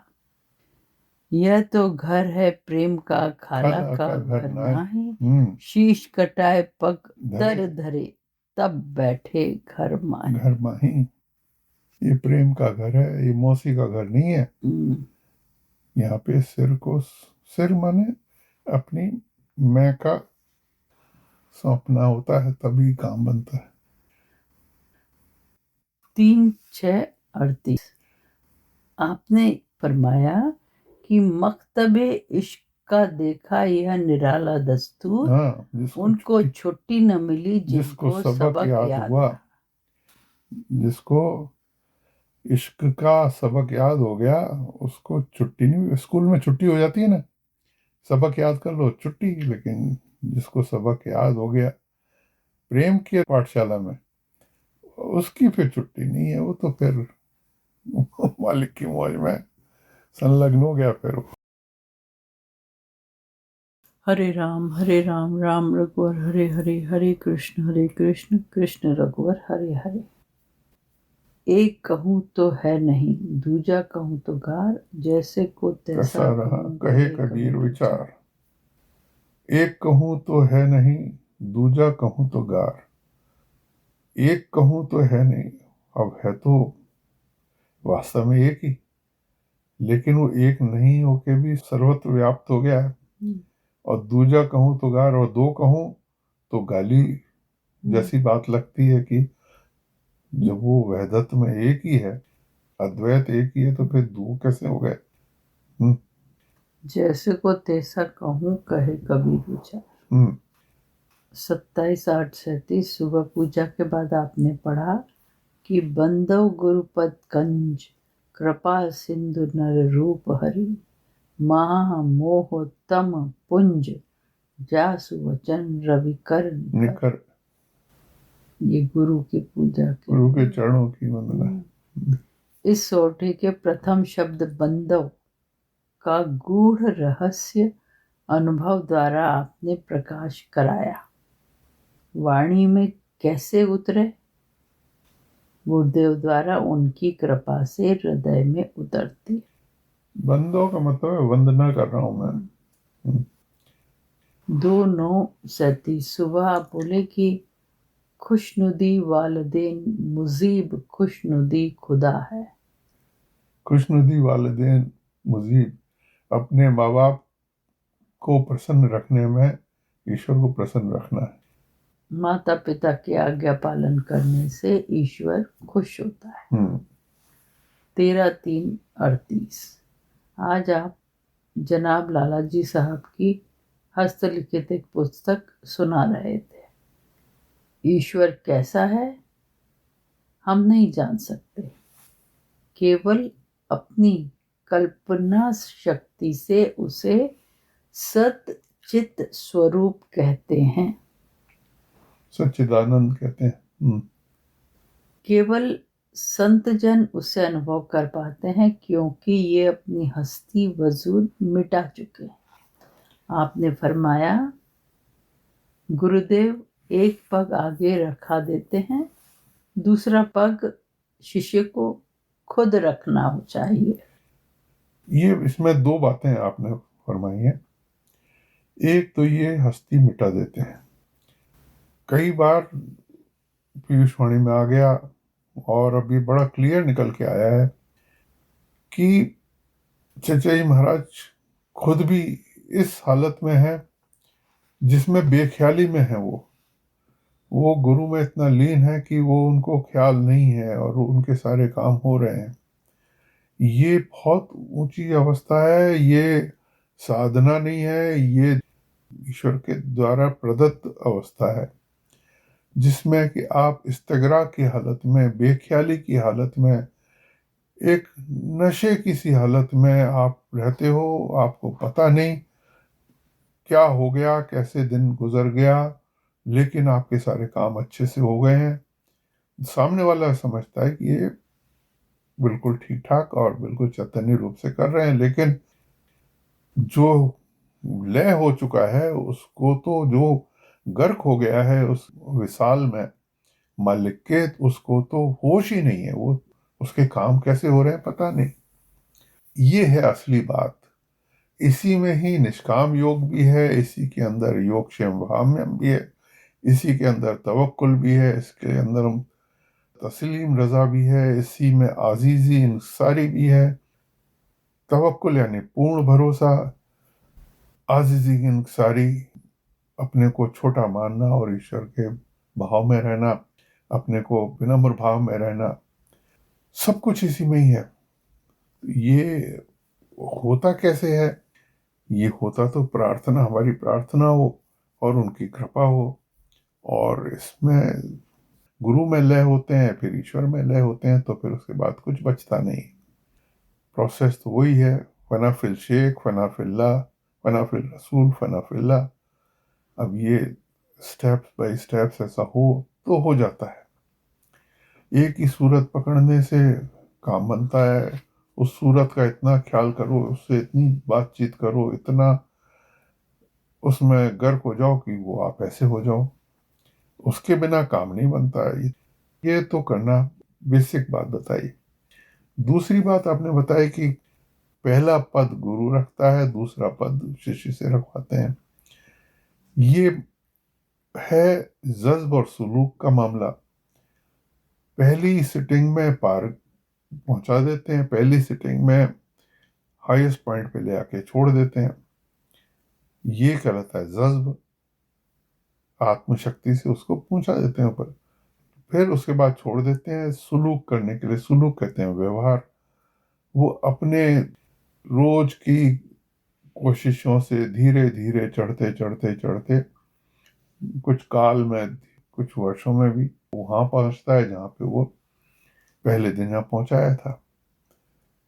S1: यह तो घर है प्रेम का, खाला
S2: खाला
S1: का
S2: का घर
S1: घर
S2: नाय।
S1: नाही। शीश कटाए पग तर धरे, तब बैठे घर माही।
S2: घर माही। ये प्रेम का घर है, ये मौसी का घर नहीं है। यहाँ पे सिर माने अपनी मैं का सौंपना होता है, तभी काम बनता है।
S1: 3/6/38। आपने फरमाया कि मकतबे इश्क का देखा यह निराला दस्तूर,
S2: हाँ,
S1: उनको छुट्टी न मिली
S2: जिसको
S1: जिनको
S2: सबक याद हुआ, जिसको इश्क का सबक याद हो गया, उसको छुट्टी नहीं। स्कूल में छुट्टी हो जाती है ना, सबक याद कर लो छुट्टी, लेकिन जिसको सबक याद हो गया प्रेम की पाठशाला में, उसकी फिर छुट्टी नहीं है। वो तो फिर मालिक की मौज में संलग्न हो गया फिर।
S1: हरे राम राम रघुवर हरे हरे, हरे कृष्ण कृष्ण रघुवर हरे हरे। एक कहूँ तो है नहीं, दूजा कहूँ तो गार, जैसे को
S2: कैसा
S1: तैसा
S2: रहा
S1: कहूँ
S2: कहे कबीर विचार। एक कहूँ तो है नहीं, दूजा कहूँ तो गार। एक कहूँ तो है नहीं, अब है तो वास्तव में एक ही, लेकिन वो एक नहीं होके भी सर्वत्र व्याप्त हो गया है। और दूजा कहूँ तो गार, और दो कहूँ तो गाली जैसी बात लगती है कि जब वो वहदत में एक ही है, अद्वैत एक ही है, तो फिर दो कैसे हो गए।
S1: जैसे को तैसा कहूँ कहे कबीर विचार। 27/8/37। सुबह पूजा के बाद आपने पढ़ा कि बंदव गुरुपद कंज, कृपा सिंधु नर रूप हरि, महा मोह तम पुंज, जासु वचन रवि कर
S2: निकर।
S1: ये गुरु की पूजा के
S2: गुरु के चरणों की वंदना।
S1: इस सोठे के प्रथम शब्द बंदव का गूढ़ रहस्य अनुभव द्वारा आपने प्रकाश कराया। वाणी में कैसे उतरे? गुरुदेव द्वारा उनकी कृपा से हृदय में उतरती।
S2: बंदों का मतलब है वंदना कर रहा हूं मैं।
S1: 2/9/37। सुबह आप बोले कि खुशनुदी वालदेन मुजीब खुशनुदी खुदा है।
S2: खुशनुदी वालिदैन मुजीब, अपने माँ बाप को प्रसन्न रखने में ईश्वर को प्रसन्न रखना है।
S1: माता पिता की आज्ञा पालन करने से ईश्वर खुश होता है। 13/3/38। आज आप जनाब लालाजी साहब की हस्तलिखित एक पुस्तक सुना रहे थे। ईश्वर कैसा है हम नहीं जान सकते, केवल अपनी कल्पना शक्ति से उसे सत चित स्वरूप कहते हैं।
S2: सच्चिदानंद कहते हैं।
S1: केवल संतजन उसे अनुभव कर पाते हैं, क्योंकि ये अपनी हस्ती वजूद मिटा चुके हैं। आपने फरमाया गुरुदेव एक पग आगे रखा देते हैं, दूसरा पग शिष्य को खुद रखना चाहिए।
S2: ये इसमें दो बातें आपने फरमाई हैं। एक तो ये हस्ती मिटा देते हैं, कई बार पीयूषवाणी में आ गया और अभी बड़ा क्लियर निकल के आया है कि चचाई महाराज खुद भी इस हालत में है जिसमें बेख्याली में है। वो गुरु में इतना लीन है कि वो उनको ख्याल नहीं है और उनके सारे काम हो रहे हैं। ये बहुत ऊंची अवस्था है, ये साधना नहीं है, ये ईश्वर के द्वारा प्रदत्त अवस्था है, जिसमें कि आप इस्तगरा की हालत में, बेख्याली की हालत में, एक नशे की सी हालत में आप रहते हो। आपको पता नहीं क्या हो गया, कैसे दिन गुजर गया, लेकिन आपके सारे काम अच्छे से हो गए हैं। सामने वाला समझता है कि ये बिल्कुल ठीक ठाक और बिल्कुल चैतन्य रूप से कर रहे हैं, लेकिन जो लय हो चुका है उसको तो जो गर्क हो गया है उस विशाल में मालिक के, उसको तो होश ही नहीं है, वो उसके काम कैसे हो रहे हैं पता नहीं। ये है असली बात। इसी में ही निष्काम योग भी है, इसी के अंदर योगक्षेम भाव भी है, इसी के अंदर तवक्कुल भी है, इसके अंदर तस्लीम रजा भी है, इसी में आजीजी इंसारी भी है। तवक्कुल यानी पूर्ण भरोसा, आजीजी इंसारी अपने को छोटा मानना और ईश्वर के भाव में रहना, अपने को विनम्र भाव में रहना, सब कुछ इसी में ही है। ये होता कैसे है? ये होता तो प्रार्थना, हमारी प्रार्थना हो और उनकी कृपा हो, और इसमें गुरु में लय होते हैं, फिर ईश्वर में लय होते हैं, तो फिर उसके बाद कुछ बचता नहीं। प्रोसेस तो वही है, फना फिल शेख फना फिल्ला फना फिल रसूल फना फिल्ला। अब ये स्टेप्स बाय स्टेप्स ऐसा हो तो हो जाता है। एक ही सूरत पकड़ने से काम बनता है। उस सूरत का इतना ख्याल करो, उससे इतनी बातचीत करो, इतना उसमें गर्क हो जाओ कि वो आप ऐसे हो जाओ, उसके बिना काम नहीं बनता है। ये तो करना बेसिक बात बताई। दूसरी बात आपने बताई कि पहला पद गुरु रखता है, दूसरा पद शिष्य से रखवाते हैं। ये है जज्ब और सुलूक का मामला। पहली सिटिंग में पार पहुंचा देते हैं, पहली सिटिंग में हाईएस्ट पॉइंट पे ले आके छोड़ देते हैं। ये कहलाता है जज्ब, आत्मशक्ति से उसको पहुंचा देते हैं ऊपर। फिर उसके बाद छोड़ देते हैं सुलूक करने के लिए। सुलूक कहते हैं व्यवहार। वो अपने रोज की कोशिशों से धीरे धीरे चढ़ते चढ़ते चढ़ते कुछ काल में, कुछ वर्षों में भी वहां पहुंचता है जहाँ पे वो पहले दिन यहाँ पहुंचाया था।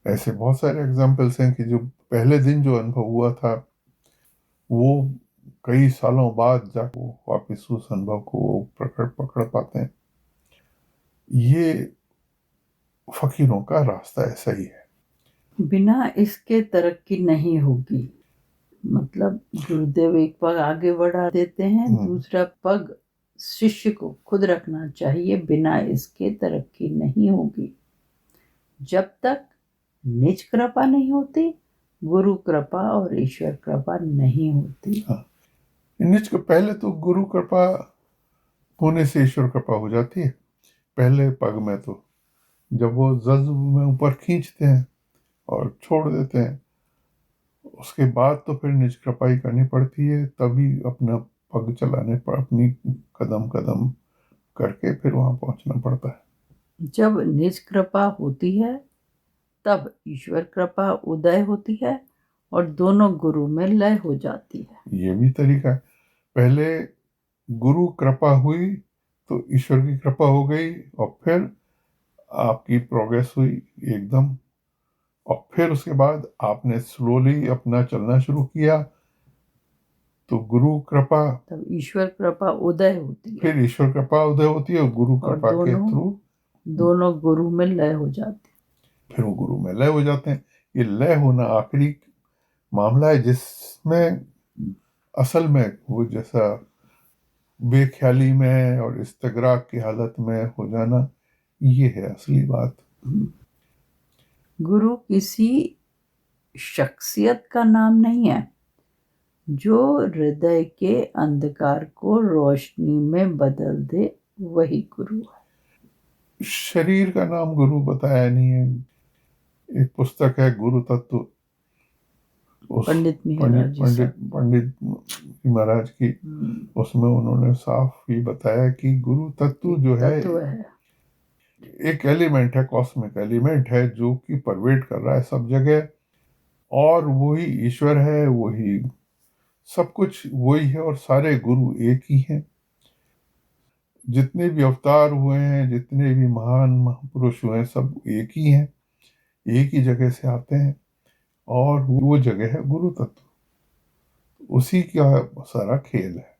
S2: ऐसे बहुत सारे एग्जाम्पल्स हैं कि जो पहले दिन जो अनुभव हुआ था, वो कई सालों बाद जाकर वो वापिस उस अनुभव को पकड़ पाते हैं। ये फकीरों का रास्ता ऐसा ही है।
S1: बिना इसके तरक्की नहीं होगी। मतलब गुरुदेव एक पग आगे बढ़ा देते हैं, दूसरा पग शिष्य को खुद रखना चाहिए। बिना इसके तरक्की नहीं होगी। जब तक निज कृपा नहीं होती, गुरु कृपा और ईश्वर कृपा नहीं होती।
S2: निज को पहले तो गुरु कृपा होने से ईश्वर कृपा हो जाती है। पहले पग में तो जब वो जज्ब में ऊपर खींचते हैं और छोड़ देते हैं, उसके बाद तो फिर निज कृपा ही करनी पड़ती है, तभी अपना पग चलाने पर अपनी कदम कदम करके फिर वहां पहुंचना पड़ता है।
S1: जब निज कृपा होती है तब ईश्वर कृपा उदय होती है और दोनों गुरु में लय हो जाती है।
S2: ये भी तरीका है। पहले गुरु कृपा हुई तो ईश्वर की कृपा हो गई, और फिर आपकी प्रोग्रेस हुई एकदम, और फिर उसके बाद आपने स्लोली अपना चलना शुरू किया तो गुरु कृपा,
S1: तब ईश्वर कृपा उदय होती है,
S2: फिर ईश्वर कृपा उदय होती है और गुरु
S1: और
S2: कृपा के थ्रू
S1: दोनों गुरु में लय हो जाते हैं।
S2: फिर वो गुरु में लय हो जाते हैं। ये लय होना आखिरी मामला है, जिसमें असल में वो जैसा बेख्याली में और इस्तगराक की हालत में हो जाना, ये है असली बात।
S1: गुरु किसी शख्सियत का नाम नहीं है। जो हृदय के अंधकार को रोशनी में बदल दे वही गुरु है।
S2: शरीर का नाम गुरु बताया नहीं है। एक पुस्तक है गुरु तत्व, उस
S1: पंडित
S2: पंडित महाराज की, उसमें उन्होंने साफ ही बताया कि गुरु तत्व जो है एक एलिमेंट है, कॉस्मिक एलिमेंट है, जो कि परवेट कर रहा है सब जगह, और वही ईश्वर है, वही सब कुछ वही है, और सारे गुरु एक ही हैं। जितने भी अवतार हुए हैं, जितने भी महान महापुरुष हुए हैं, सब एक ही हैं, एक ही जगह से आते हैं, और वो जगह है गुरु तत्व। उसी का सारा खेल है।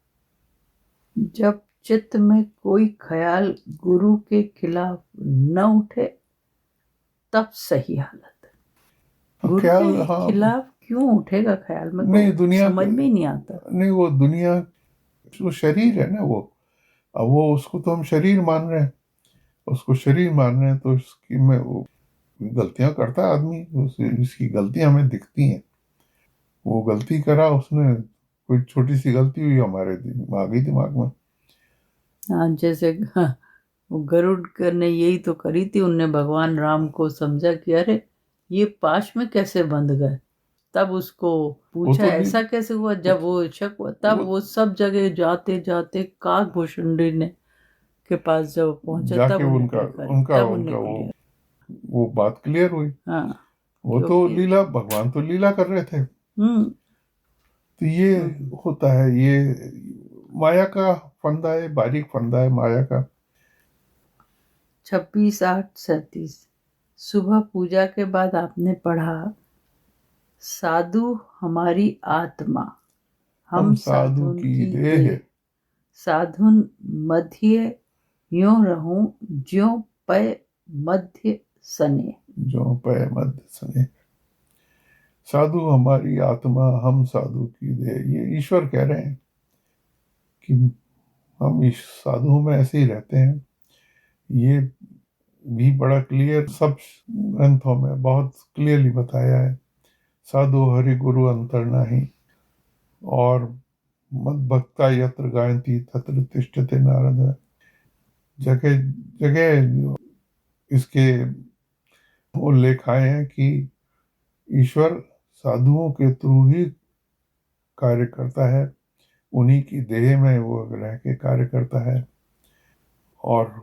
S1: जब चित्त में कोई ख्याल गुरु के खिलाफ न उठे तब सही हालत है। गुरु के खिलाफ क्यों उठेगा ख्याल में?
S2: नहीं, दुनिया
S1: समझ में नहीं आता।
S2: नहीं, वो दुनिया वो शरीर है ना वो। अब वो उसको तो हम शरीर मान रहे हैं, उसको शरीर मान रहे हैं, तो उसकी में वो गलतियां करता है आदमी, उसकी गलतियां हमें दिखती हैं। वो गलती करा उसने, कोई छोटी सी गलती हुई, हमारे आ गई दिमाग में।
S1: हाँ, जैसे हाँ, वो गरुड़ ने यही तो करी थी। उनने भगवान राम को समझा कि अरे ये पाश में कैसे बंध गए। तब उसको
S2: वो
S1: पूछा
S2: तो
S1: ऐसा कैसे हुआ। जब वो शक हुआ तब
S2: वो
S1: वो सब जगह जाते जाते काकभूषुंडी ने के पास जब पहुंचा
S2: जाके
S1: तब उन्हें
S2: उनका
S1: क्लियर
S2: उनका
S1: तब उन्हें
S2: उनका
S1: क्लियर।
S2: वो बात क्लियर हुई।
S1: हाँ,
S2: वो तो
S1: क्योंकि
S2: लीला, भगवान तो लीला कर रहे थे।
S1: हम्म
S2: तो ये
S1: हम्म,
S2: होता है, ये माया का फंदा है, बारीक फंदा है माया का।
S1: 26/8/37 सुबह पूजा के बाद आपने पढ़ा, साधु हमारी आत्मा,
S2: हम
S1: हम
S2: साधु
S1: साधुन
S2: की
S1: की
S2: देह।
S1: देह, साधुन मध्य यों रहूं, ज्यों पय मध्य सने।
S2: जो पय मध्य सने। साधु हमारी आत्मा, हम साधु की देह, ये ईश्वर कह रहे हैं कि हम इस साधुओं में ऐसे ही रहते हैं। ये भी बड़ा क्लियर, सब ग्रंथों में बहुत क्लियरली बताया है। साधु हरि गुरु अंतर नाही, और मद भक्ता यत्र गायंती तत्र तिष्ठते नारद। जगह जगह इसके उल्लेख आए हैं कि ईश्वर साधुओं के थ्रू ही कार्य करता है, उन्हीं की देह में वो रह के कार्य करता है। और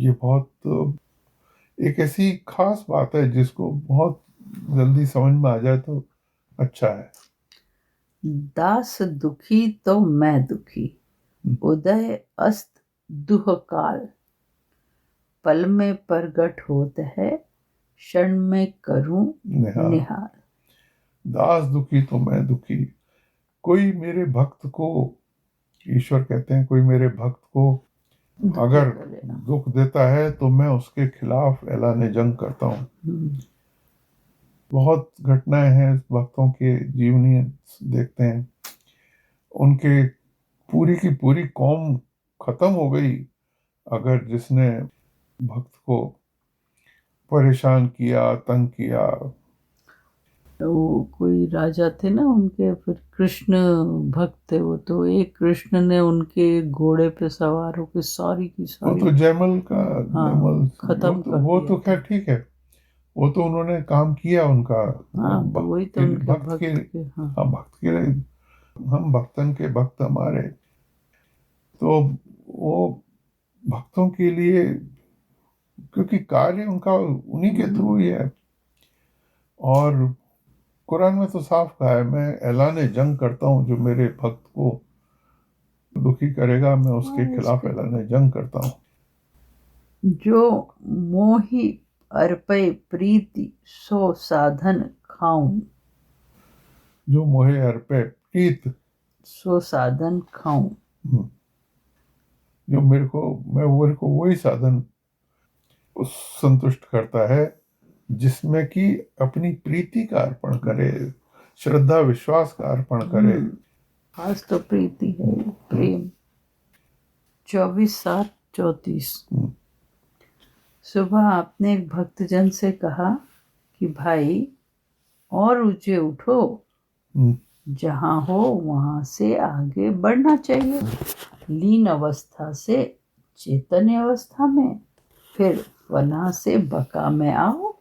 S2: ये बहुत एक ऐसी खास बात है जिसको बहुत जल्दी समझ में आ जाए तो अच्छा है।
S1: दास दुखी तो मैं दुखी, उदय अस्त दुह काल, पल में प्रगट होत है, क्षण में करूं
S2: निहाल।
S1: निहाल।
S2: दास दुखी तो मैं दुखी। कोई मेरे भक्त को, ईश्वर कहते हैं, कोई मेरे भक्त को
S1: दुख
S2: अगर
S1: कर लेना।
S2: दुख देता है तो मैं उसके खिलाफ ऐलान जंग करता हूँ। बहुत घटनाएं हैं भक्तों के जीवनी देखते हैं, उनके पूरी की पूरी कौम खत्म हो गई अगर जिसने भक्त को परेशान किया, तंग किया।
S1: वो कोई राजा थे ना, उनके फिर कृष्ण भक्त थे वो, तो एक कृष्ण ने उनके घोड़े पे सवार होकर सारी की
S2: वो
S1: सारी
S2: तो जयमल का,
S1: हाँ
S2: जयमल
S1: खत्म कर
S2: वो
S1: दिया
S2: तो
S1: था।
S2: खैर ठीक है, वो तो उन्होंने काम किया उनका।
S1: हाँ, तो
S2: भक्त
S1: वही तो
S2: के लिए,
S1: उनके
S2: भक्त के,
S1: भक्त के। हाँ,
S2: हाँ भक्त के लिए, हम भक्तन के भक्त हमारे। तो वो भक्तों के लिए, क्योंकि कार्य उनका उन्हीं के थ्रू ही है। और कुरान में तो साफ कहा है, मैं ऐलान जंग करता हूँ, जो मेरे भक्त को दुखी करेगा मैं उसके
S1: हाँ,
S2: खिलाफ
S1: इसके
S2: ऐलान जंग करता हूँ।
S1: जो मोहि अर्पय प्रीति, सो साधन खाऊं,
S2: जो मोहे अर्पे प्रीत।
S1: सो साधन खाऊं।
S2: जो मेरे को वही साधन उस संतुष्ट करता है जिसमें कि अपनी प्रीति का अर्पण करे, श्रद्धा विश्वास का अर्पण करे।
S1: आज तो प्रीति है, प्रेम। 24/7/34 सुबह आपने एक भक्तजन से कहा कि भाई और ऊंचे उठो, जहां हो वहां से आगे बढ़ना चाहिए। लीन अवस्था से चेतन अवस्था में, फिर फना से बका में आओ,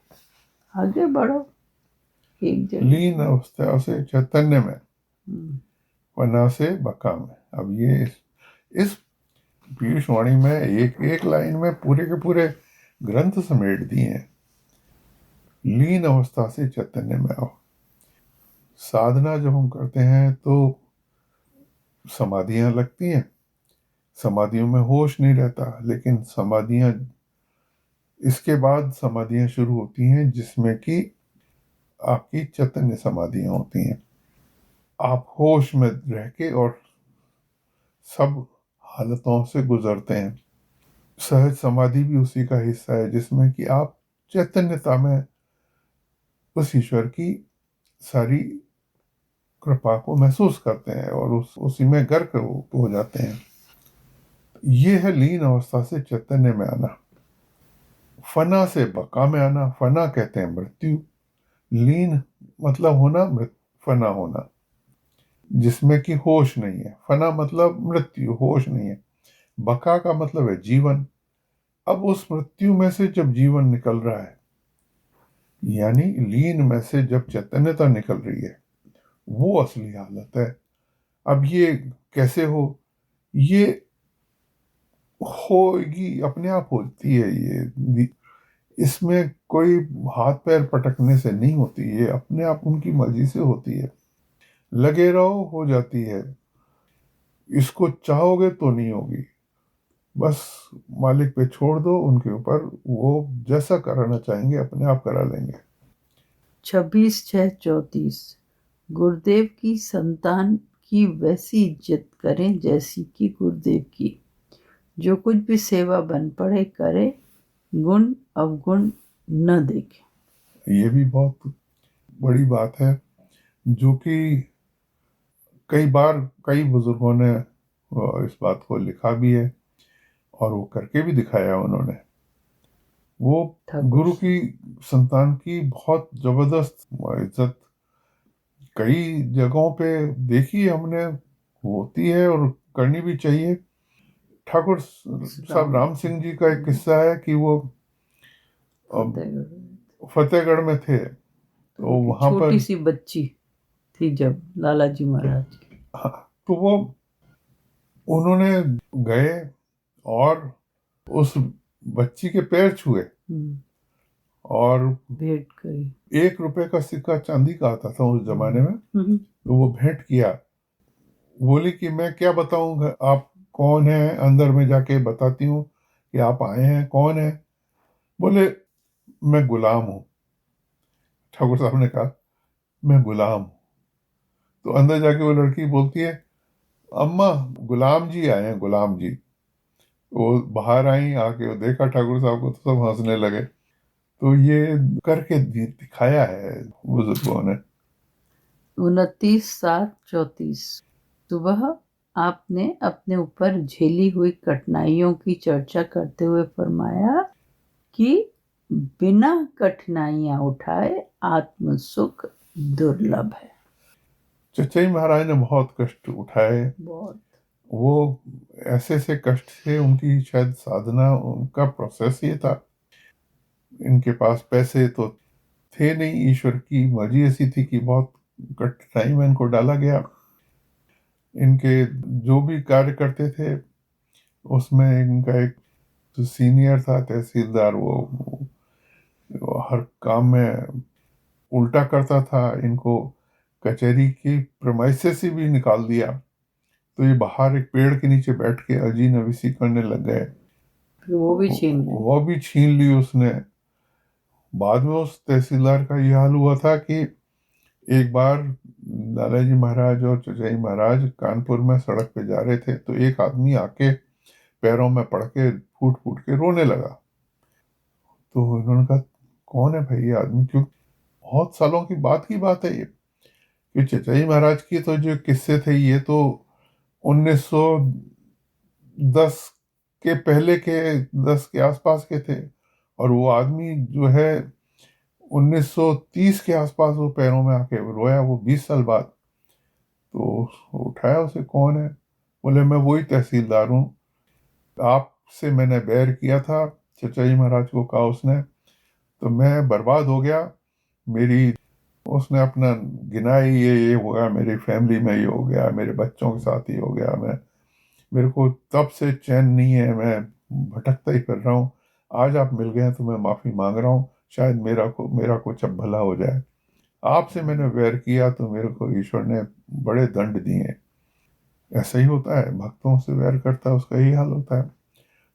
S1: आगे बढ़ो एक जगह।
S2: लीन अवस्था से चैतन्य में, वना से बका में। अब ये इस पीयूष वाणी में एक एक लाइन में पूरे के पूरे ग्रंथ समेट दिए हैं। लीन अवस्था से चैतन्य में आओ। साधना जब हम करते हैं तो समाधियां लगती हैं, समाधियों में होश नहीं रहता, लेकिन समाधियां, इसके बाद समाधियां शुरू होती हैं जिसमें कि आपकी चैतन्य समाधियां होती हैं। आप होश में रह के और सब हालतों से गुजरते हैं। सहज समाधि भी उसी का हिस्सा है जिसमें कि आप चैतन्यता में उस ईश्वर की सारी कृपा को महसूस करते हैं और उसी में गर्क हो जाते हैं। ये है लीन अवस्था से चैतन्य में आना। फना से बका में आना। फना कहते हैं मृत्यु, लीन मतलब होना, फना होना जिसमें कि होश नहीं है। फना मतलब मृत्यु, होश नहीं है। बका का मतलब है जीवन। अब उस मृत्यु में से जब जीवन निकल रहा है, यानी लीन में से जब चैतन्यता निकल रही है, वो असली हालत है। अब ये कैसे हो? ये होगी, अपने आप होती है। ये इसमें कोई हाथ पैर पटकने से नहीं होती, ये अपने आप उनकी मर्जी से होती है। लगे रहो, हो जाती है। इसको चाहोगे तो नहीं होगी, बस मालिक पे छोड़ दो, उनके ऊपर, वो जैसा कराना चाहेंगे अपने आप करा लेंगे।
S1: 26/6/34। गुरुदेव की संतान की वैसी इज्जत करें जैसी कि गुरुदेव की। जो कुछ भी सेवा बन पड़े करे, गुण अवगुण न देखे।
S2: ये भी बहुत बड़ी बात है, जो कि कई बार कई बुजुर्गों ने इस बात को लिखा भी है और वो करके भी दिखाया उन्होंने। वो गुरु की संतान की बहुत जबरदस्त इज्जत कई जगहों पे देखी हमने, होती है और करनी भी चाहिए। ठाकुर साहब राम सिंह जी का एक किस्सा है कि वो फतेहगढ़ में थे, तो वहां पर
S1: छोटी सी बच्ची थी जब लालाजी महाराज की।
S2: तो वो उन्होंने गए और उस बच्ची के पैर छुए और
S1: भेंट करी।
S2: 1 रुपए का सिक्का चांदी का आता था उस जमाने में, तो वो भेंट किया। बोली कि मैं क्या बताऊं, आप कौन है, अंदर में जाके बताती हूँ कि आप आए हैं, कौन है। बोले मैं गुलाम हूँ। ठाकुर साहब ने कहा मैं गुलाम हूँ। तो अंदर जाके वो लड़की बोलती है अम्मा गुलाम जी आए हैं, गुलाम जी। वो बाहर आई, आके वो देखा ठाकुर साहब को, तो सब हंसने लगे। तो ये करके दिखाया है बुजुर्गों ने।
S1: 29/7/34। सुबह आपने अपने ऊपर झेली हुई कठिनाइयों की चर्चा करते हुए फरमाया कि बिना कठिनाइयां उठाए आत्म सुख दुर्लभ है।
S2: चचई महाराज ने बहुत कष्ट उठाए,
S1: बहुत।
S2: वो ऐसे ऐसे कष्ट थे, उनकी शायद साधना, उनका प्रोसेस ये था। इनके पास पैसे तो थे नहीं, ईश्वर की मर्जी ऐसी थी कि बहुत कठिनाई में इनको डाला गया। इनके जो भी कार्य करते थे उसमें इनका एक जो सीनियर था तहसीलदार, वो हर काम में उल्टा करता था। इनको कचहरी की प्रेमाइसेस से भी निकाल दिया, तो ये बाहर एक पेड़ के नीचे बैठ के अजी नवीसी करने लग गए। वो भी छीन ली उसने। बाद में उस तहसीलदार का ये हाल हुआ था कि एक बार लालाजी महाराज और चचाई महाराज कानपुर में सड़क पे जा रहे थे, तो एक आदमी आके पैरों में पड़ के फूट फूट के रोने लगा। तो उन्होंने कहा कौन है भाई ये आदमी, क्यों? बहुत सालों की बात है ये, कि चचाई महाराज की तो जो किस्से थे ये तो 1910 के पहले के, 10 के आसपास के थे। और वो आदमी जो है 1930 के आसपास वो पैरों में आके रोया, वो 20 साल बाद। तो उठाया उसे, कौन है? बोले मैं वही तहसीलदार हूँ, आपसे मैंने बैर किया था, चचाई महाराज को कहा उसने, तो मैं बर्बाद हो गया। मेरी, उसने अपना गिनाई, ये हो गया मेरी फैमिली में, ये हो गया मेरे बच्चों के साथ, ये हो गया, मेरे को तब से चैन नहीं है, मैं भटकता ही फिर रहा हूँ। आज आप मिल गए हैं तो मैं माफ़ी मांग रहा हूँ, शायद मेरा कुछ अब भला हो जाए। आपसे मैंने वैर किया तो मेरे को ईश्वर ने बड़े दंड दिए। ऐसा ही होता है, भक्तों से वैर करता है उसका यही हाल होता है।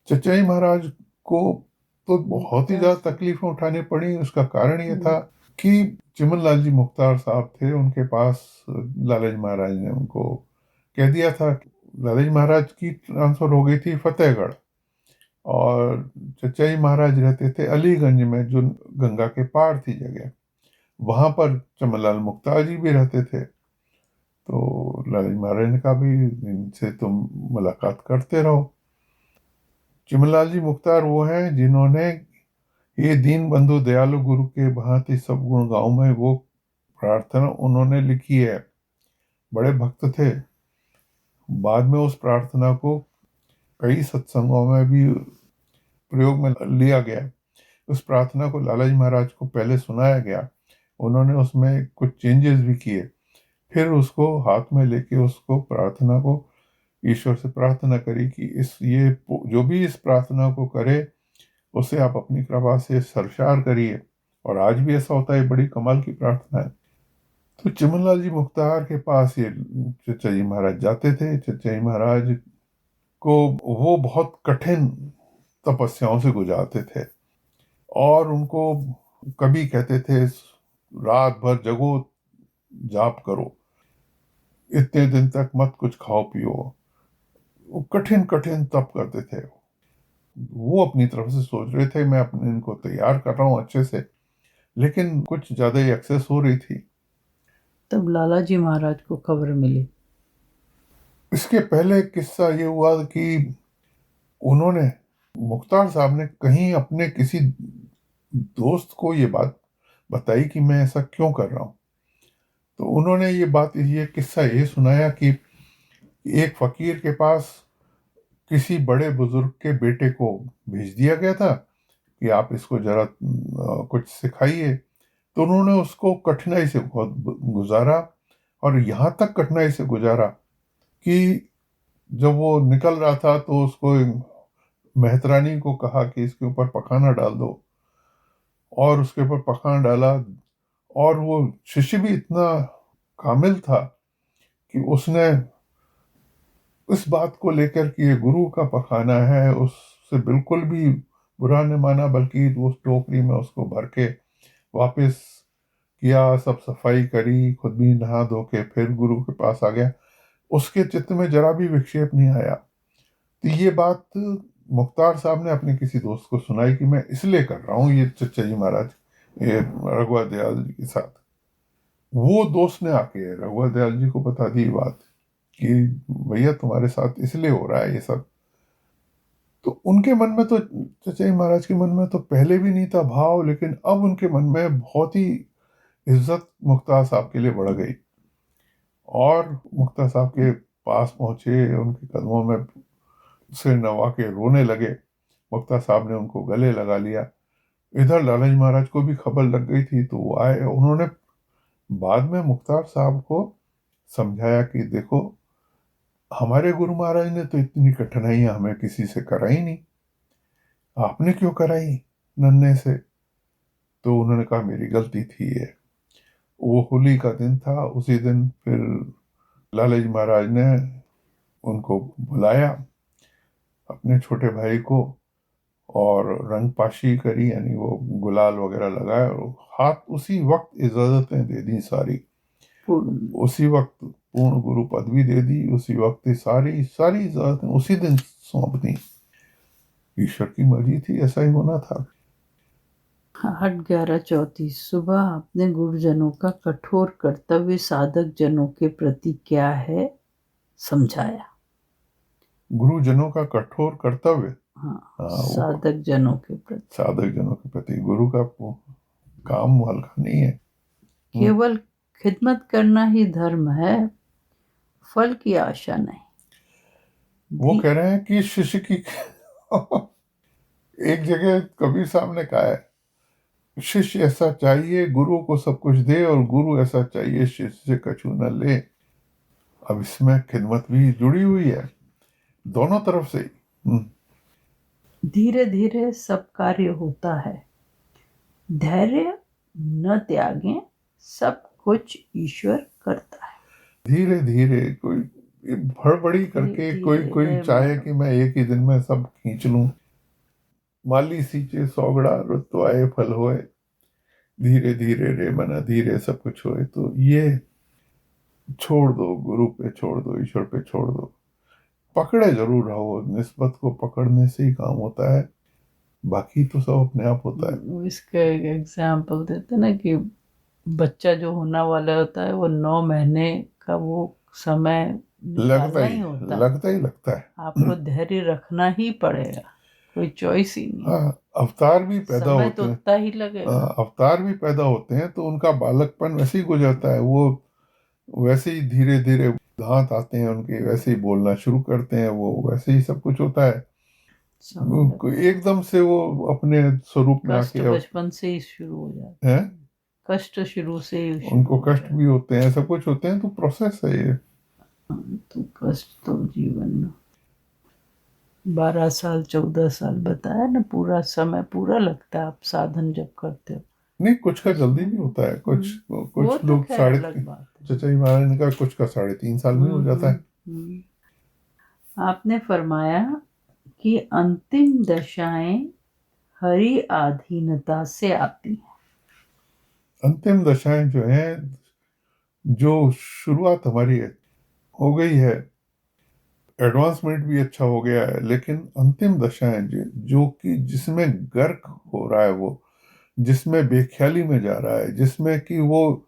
S2: चचाई महाराज को तो बहुत ही ज्यादा तकलीफें उठानी पड़ी। उसका कारण ये था कि चिमन लाल जी मुख्तार साहब थे, उनके पास लालाजी महाराज ने उनको कह दिया था। लालाजी महाराज की ट्रांसफर हो गई थी फतेहगढ़, और चचाई महाराज रहते थे अलीगंज में, जो गंगा के पार थी जगह। वहां पर चमनलाल मुख्तार जी भी रहते थे। तो लालजी महाराज ने कहा भी इनसे तुम मुलाकात करते रहो। चिमनलाल जी मुख्तार वो हैं जिन्होंने ये दीन बंधु दयालु गुरु के भांति सब गुण गाँव में वो प्रार्थना उन्होंने लिखी है। बड़े भक्त थे। बाद में उस प्रार्थना को कई सत्संगों में भी प्रयोग में लिया गया। उस प्रार्थना को लालाजी महाराज को पहले सुनाया गया, उन्होंने उसमें कुछ चेंजेस भी किए, फिर उसको हाथ में लेके उसको प्रार्थना को ईश्वर से प्रार्थना करी कि इस ये जो भी इस प्रार्थना को करे उसे आप अपनी कृपा से सरशार करिए। और आज भी ऐसा होता है, बड़ी कमाल की प्रार्थना है। तो चिमनलाल जी मुख्तार के पास ये चचा जी महाराज जाते थे। चचा जी महाराज को वो बहुत कठिन तपस्याओं से गुजारते थे और उनको कभी कहते थे रात भर जगो, जाप करो, इतने दिन तक मत कुछ खाओ पियो। वो कठिन कठिन तप करते थे। वो अपनी तरफ से सोच रहे थे मैं अपने इनको तैयार कर रहा हूँ अच्छे से, लेकिन कुछ ज्यादा ही एक्सेस हो रही थी।
S1: तब लाला जी महाराज को खबर मिली।
S2: इसके पहले किस्सा ये हुआ कि उन्होंने मुख्तार साहब ने कहीं अपने किसी दोस्त को ये बात बताई कि मैं ऐसा क्यों कर रहा हूँ। तो उन्होंने ये किस्सा ये सुनाया कि एक फकीर के पास किसी बड़े बुजुर्ग के बेटे को भेज दिया गया था कि आप इसको जरा कुछ सिखाइए। तो उन्होंने उसको कठिनाई से बहुत गुजारा, और यहाँ तक कठिनाई से गुजारा कि जब वो निकल रहा था तो उसको मेहतरानी को कहा कि इसके ऊपर पखाना डाल दो, और उसके ऊपर पखाना डाला। और वो शिष्य भी इतना कामिल था कि उसने इस बात को लेकर कि ये गुरु का पखाना है उससे बिल्कुल भी बुरा नहीं माना, बल्कि उस टोकरी में उसको भर के वापस किया, सब सफाई करी, खुद भी नहा धो के फिर गुरु के पास आ गया। उसके चित्त में जरा भी विक्षेप नहीं आया। तो ये बात मुख्तार साहब ने अपने किसी दोस्त को सुनाई कि मैं इसलिए कर रहा हूँ ये चचा जी महाराज ये रघुवर दयाल जी के साथ। वो दोस्त ने आके रघुवर दयाल जी को बता दी बात कि भैया तुम्हारे साथ इसलिए हो रहा है ये सब। तो उनके मन में तो चचा जी महाराज के मन में तो पहले भी नहीं था भाव, लेकिन अब उनके मन में बहुत ही इज्जत मुख्तार साहब के लिए बढ़ गई। और मुख्तार साहब के पास पहुंचे, उनके कदमों में सिर नवा के रोने लगे। मुख्तार साहब ने उनको गले लगा लिया। इधर लालाजी महाराज को भी खबर लग गई थी, तो वो आए। उन्होंने बाद में मुख्तार साहब को समझाया कि देखो हमारे गुरु महाराज ने तो इतनी कठिनाइयां हमें किसी से कराई नहीं, आपने क्यों कराई नन्हे से। तो उन्होंने कहा मेरी गलती थी ये। वो होली का दिन था, उसी दिन फिर लालाजी महाराज ने उनको बुलाया, अपने छोटे भाई को, और रंग पाशी करी, यानी वो गुलाल वगैरह लगाया, और हाथ उसी वक्त इजाजतें दे दी सारी। उसी वक्त पूर्ण गुरु पदवी दे दी, उसी वक्त ही सारी सारी इजाजतें उसी दिन सौंप दी। ईश्वर की मर्जी थी, ऐसा ही होना था।
S1: 8/11/34 सुबह आपने गुरुजनों का कठोर कर्तव्य साधक जनों के प्रति क्या है समझाया।
S2: गुरुजनों का कठोर कर्तव्य,
S1: हाँ,
S2: वो
S1: साधक जनों के प्रति।
S2: साधक जनों के प्रति गुरु का काम हल्का नहीं है।
S1: केवल खिदमत करना ही धर्म है, फल की आशा नहीं।
S2: वो कह रहे हैं कि शिष्य की एक जगह कबीर साहब ने कहा है शिष्य ऐसा चाहिए गुरु को सब कुछ दे, और गुरु ऐसा चाहिए शिष्य से कछु न ले। अब इसमें खिदमत भी जुड़ी हुई है दोनों तरफ से।
S1: धीरे धीरे सब कार्य होता है, धैर्य न त्यागें, सब कुछ ईश्वर करता है।
S2: धीरे धीरे, कोई भड़बड़ी करके कोई चाहे कि मैं एक ही दिन में सब खींच लूं। माली सींचे सौगड़ा रुत आए फल होए, धीरे धीरे रे मना धीरे सब कुछ होए। तो ये छोड़ दो, गुरु पे छोड़ दो, ईश्वर पे छोड़ दो। पकड़े जरूर रहो, निस्बत को पकड़ने से ही काम होता है, बाकी तो सब अपने आप होता है।
S1: इसका एग्जाम्पल देते ना कि बच्चा जो होने वाला होता है वो 9 महीने का वो समय निकालना ही होता है।
S2: लगता है।
S1: आपको धैर्य रखना ही पड़ेगा, कोई चॉइस ही नहीं।
S2: हाँ, अवतार भी पैदा
S1: समय
S2: होते
S1: तो
S2: हैं।
S1: उतना ही लगेगा।
S2: अवतार भी पैदा होते हैं तो उनका बालकपन वैसे ही गुजरता है, वो वैसे ही धीरे धीरे दांत आते हैं उनके, वैसे ही बोलना शुरू करते हैं, वो वैसे ही सब कुछ होता है। एकदम से वो अपने स्वरूप में
S1: कष्ट
S2: आके
S1: बचपन से ही शुरू हो जाता
S2: है,
S1: है, कष्ट शुरू से ही शुरू
S2: उनको
S1: हो
S2: कष्ट
S1: जाता
S2: भी होते हैं, सब कुछ होते हैं, तो प्रोसेस है ये।
S1: है। तो कष्ट तो जीवन में 12 साल 14 साल बताया ना, पूरा समय पूरा लगता है आप साधन जब करते हो।
S2: नहीं, कुछ का जल्दी भी होता है,
S1: वो
S2: कुछ
S1: तो
S2: लोग
S1: खैर अलग बात है।
S2: चचाई महाराज ने कहा कुछ का 3.5 साल में हो जाता है।
S1: आपने फरमाया कि अंतिम दशाएं हरि अधीनता से आती हैं।
S2: अंतिम दशाएं जो है, जो शुरुआत हमारी हो गई है, एडवांसमेंट भी अच्छा हो गया है, लेकिन अंतिम दशाएं जो कि जिसमें गर्क हो रहा है, वो जिसमें बेख्याली में जा रहा है, जिसमें कि वो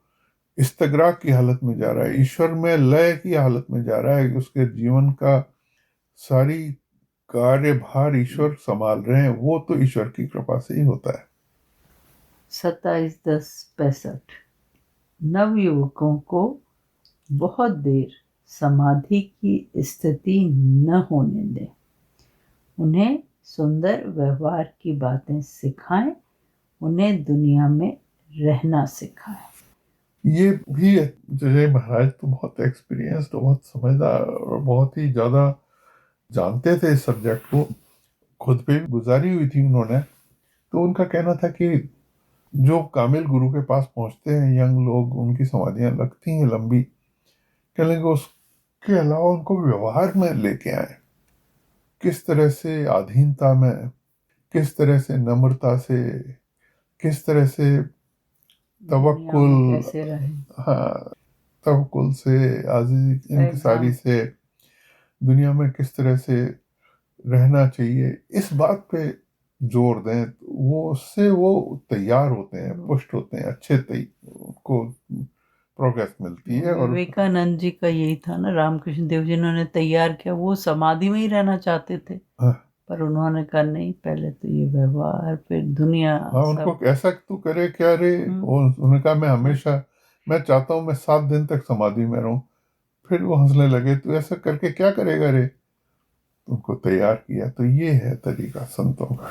S2: इस्तगराक की हालत में जा रहा है, ईश्वर में लय की हालत में जा रहा है, उसके जीवन का सारी कार्यभार ईश्वर संभाल रहे हैं, वो तो ईश्वर की कृपा से ही होता है।
S1: 27/10/65 नवयुवकों को बहुत देर समाधि की स्थिति न होने दें, उन्हें सुंदर व्यवहार की बातें सिखाएं, उन्हें दुनिया में रहना सिखाएं।
S2: ये भी जय महाराज तो बहुत एक्सपीरियंस्ड, बहुत समझदार और बहुत ही ज्यादा जानते थे इस सब्जेक्ट को, खुद पे भी गुजारी हुई थी उन्होंने। तो उनका कहना था कि जो कामिल गुरु के पास पहुंचते हैं यंग लोग, उनकी समाधियां लगती हैं लंबी, कहने लगे उसके अलावा उनको व्यवहार में लेके आए, किस तरह से अधीनता में, किस तरह से नम्रता से, किस तरह से तवक्कुल,
S1: कैसे रहे।
S2: हाँ, तवक्कुल से, आजीज़ी इंकिसारी से, दुनिया में किस तरह से रहना चाहिए, इस बात पे जोर दें, वो उससे वो तैयार होते हैं, पुष्ट होते हैं, अच्छे उनको प्रोग्रेस मिलती है। और
S1: विवेकानंद जी का यही था ना, रामकृष्ण देव जी जिन्होंने तैयार किया, वो समाधि में ही रहना चाहते थे। पर उन्होंने कहा नहीं, पहले तो ये व्यवहार, फिर दुनिया।
S2: उनको ऐसा तू करे क्या रे, उन्होंने कहा मैं चाहता हूँ मैं 7 दिन तक समाधि में रहूं। फिर वो हंसने लगे, तू ऐसा करके क्या करेगा रे, उनको तैयार किया। तो ये है तरीका संतों का।